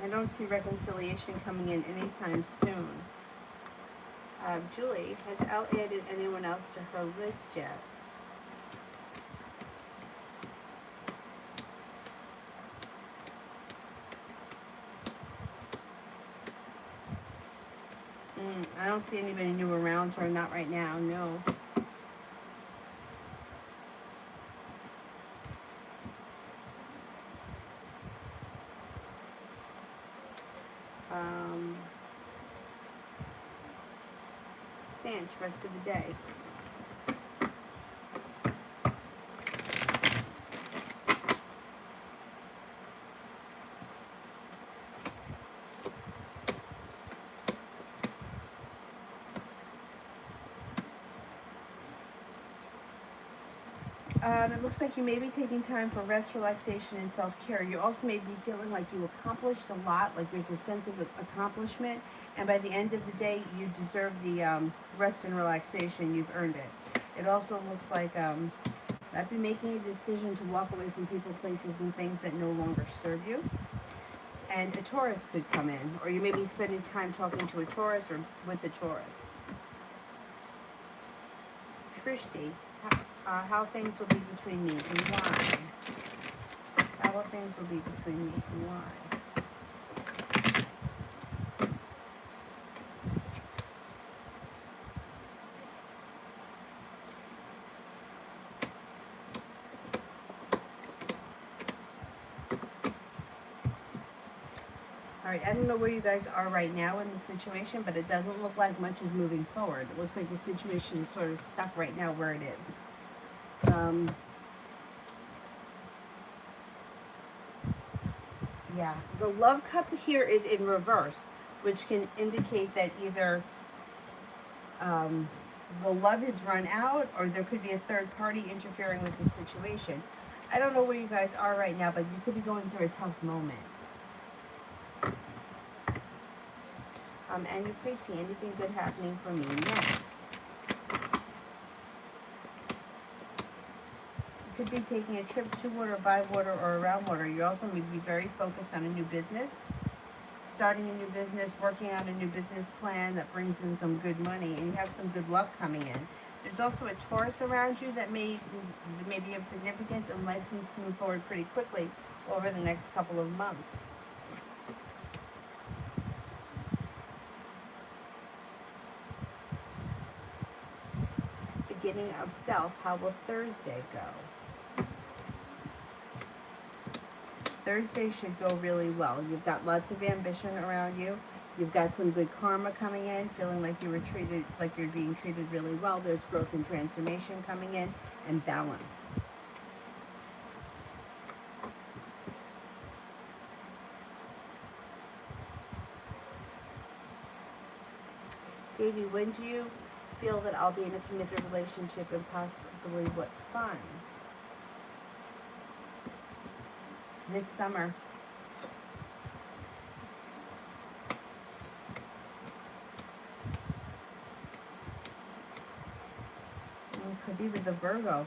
I don't see reconciliation coming in anytime soon. Julie, has Elle added anyone else to her list yet? I don't see anybody new around her, not right now, no. Stanch, rest of the day. It looks like you may be taking time for rest, relaxation, and self-care. You also may be feeling like you accomplished a lot, like there's a sense of accomplishment, and by the end of the day, you deserve the rest and relaxation. You've earned it. It also looks like might be making a decision to walk away from people, places, and things that no longer serve you. And a Taurus could come in, or you may be spending time talking to a Taurus or with a Taurus. Trishti, how things will be between me and why? How things will be between me and why? All right, I don't know where you guys are right now in the situation, but it doesn't look like much is moving forward. It looks like the situation is sort of stuck right now where it is. Yeah, the love cup here is in reverse, which can indicate that either the love is run out or there could be a third party interfering with the situation. I don't know where you guys are right now, but you could be going through a tough moment. And you could see anything good happening for me next. You could be taking a trip to water, by water, or around water. You also may be very focused on a new business, starting a new business, working on a new business plan that brings in some good money, and you have some good luck coming in. There's also a Taurus around you that may be of significance, and life seems to move forward pretty quickly over the next couple of months. Beginning of self, how will Thursday go? Thursday should go really well. You've got lots of ambition around you. You've got some good karma coming in, feeling like you were treated, like you're being treated really well. There's growth and transformation coming in, and balance. Davey, when do you feel that I'll be in a committed relationship, and possibly what sign? This summer. It could be with a Virgo.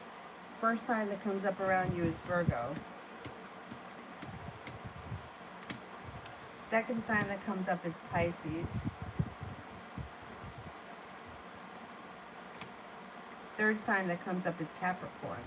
First sign that comes up around you is Virgo. Second sign that comes up is Pisces. Third sign that comes up is Capricorn.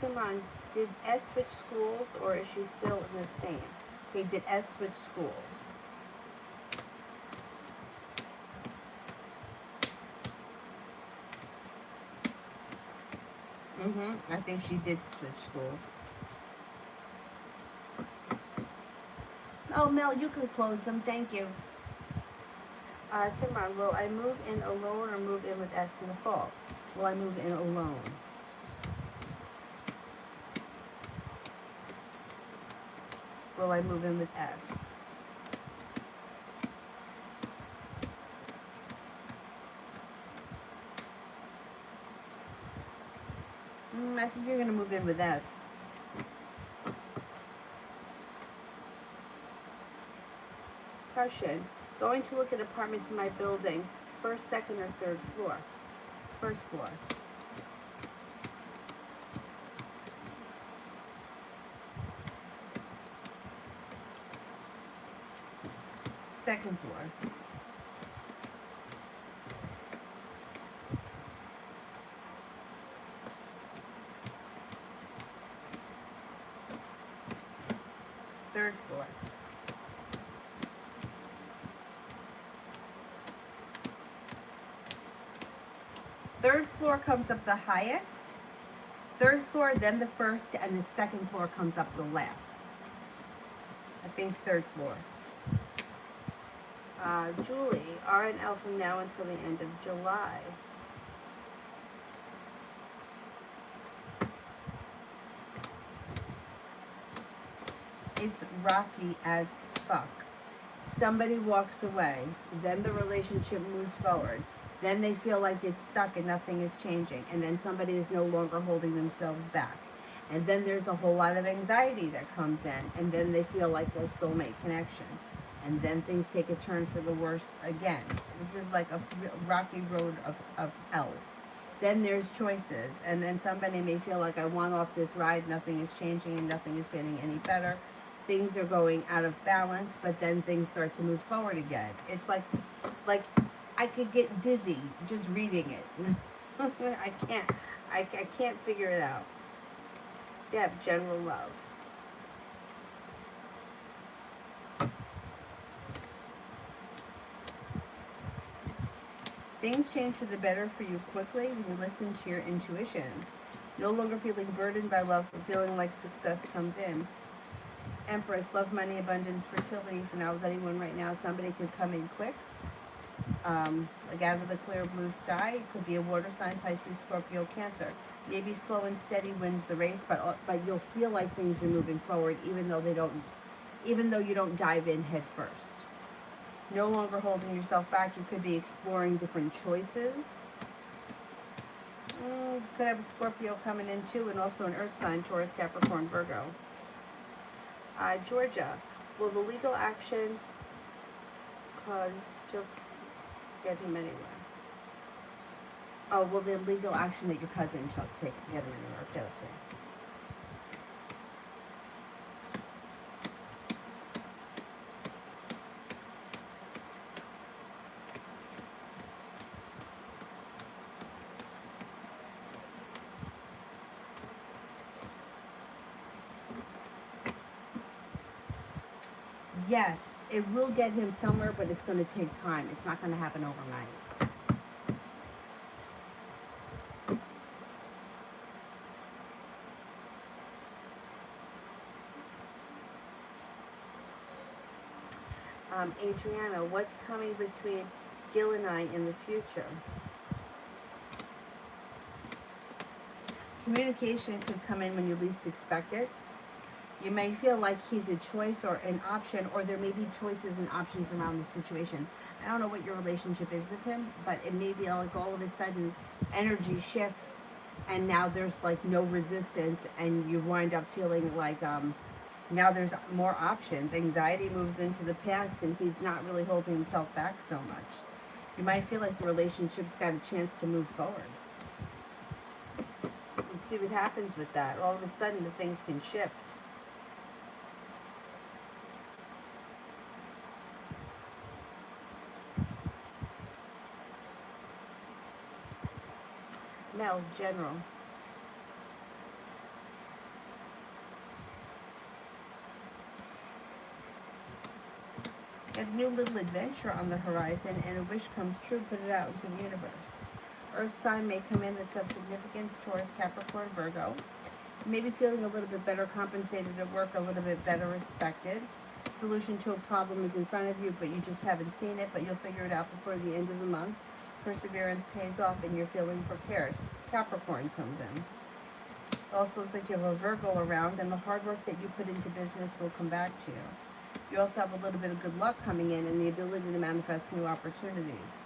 Simran, did S switch schools or is she still in the same? Okay, did S switch schools? I think she did switch schools. Oh, Mel, you could close them. Thank you. Simran, will I move in alone or move in with S in the fall? Will I move in alone? Will I move in with S? I think you're going to move in with S. Question. Going to look at apartments in my building, first, second, or third floor? First floor. Second floor. Third floor. Third floor comes up the highest. Third floor, then the first, and the second floor comes up the last. I think third floor. Julie, R&L from now until the end of July. It's rocky as fuck. Somebody walks away, then the relationship moves forward. Then they feel like it's stuck and nothing is changing. And then somebody is no longer holding themselves back. And then there's a whole lot of anxiety that comes in. And then they feel like a soulmate connection. And then things take a turn for the worse again. This is like a rocky road of hell. Then there's choices. And then somebody may feel like, I want off this ride, nothing is changing and nothing is getting any better. Things are going out of balance, but then things start to move forward again. It's like I could get dizzy just reading it. I can't figure it out. Deb, general love. Things change for the better for you quickly when you listen to your intuition. No longer feeling burdened by love, but feeling like success comes in. Empress, love, money, abundance, fertility. For now, with anyone right now, somebody could come in quick. Like out of the clear blue sky. It could be a water sign, Pisces, Scorpio, Cancer. Maybe slow and steady wins the race, but you'll feel like things are moving forward, even though you don't dive in head first. No longer holding yourself back. You could be exploring different choices. Could have a Scorpio coming in too, and also an Earth sign, Taurus, Capricorn, Virgo. Georgia, will the legal action cause to get him anywhere? Oh, will the legal action that your cousin took get him anywhere? Okay, let's see. Yes, it will get him somewhere, but it's going to take time. It's not going to happen overnight. Adriana, what's coming between Gil and I in the future? Communication could come in when you least expect it. You may feel like he's a choice or an option, or there may be choices and options around the situation. I don't know what your relationship is with him, but it may be like all of a sudden energy shifts and now there's like no resistance, and you wind up feeling like now there's more options. Anxiety moves into the past and he's not really holding himself back so much. You might feel like the relationship's got a chance to move forward. Let's see what happens with that. All of a sudden the things can shift. Mel, general. new little adventure on the horizon, and a wish comes true, put it out into the universe. Earth sign may come in that's of significance, Taurus, Capricorn, Virgo. Maybe feeling a little bit better compensated at work, a little bit better respected. Solution to a problem is in front of you, but you just haven't seen it, but you'll figure it out before the end of the month. Perseverance pays off and you're feeling prepared. Capricorn comes in. Also looks like you have a Virgo around, and the hard work that you put into business will come back to you. You also have a little bit of good luck coming in and the ability to manifest new opportunities.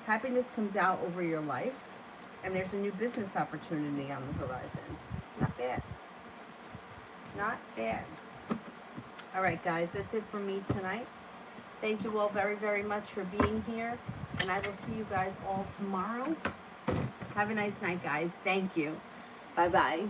Happiness comes out over your life, and there's a new business opportunity on the horizon. Not bad. Not bad. All right, guys, that's it for me tonight. Thank you all very, very much for being here, and I will see you guys all tomorrow. Have a nice night, guys. Thank you. Bye-bye.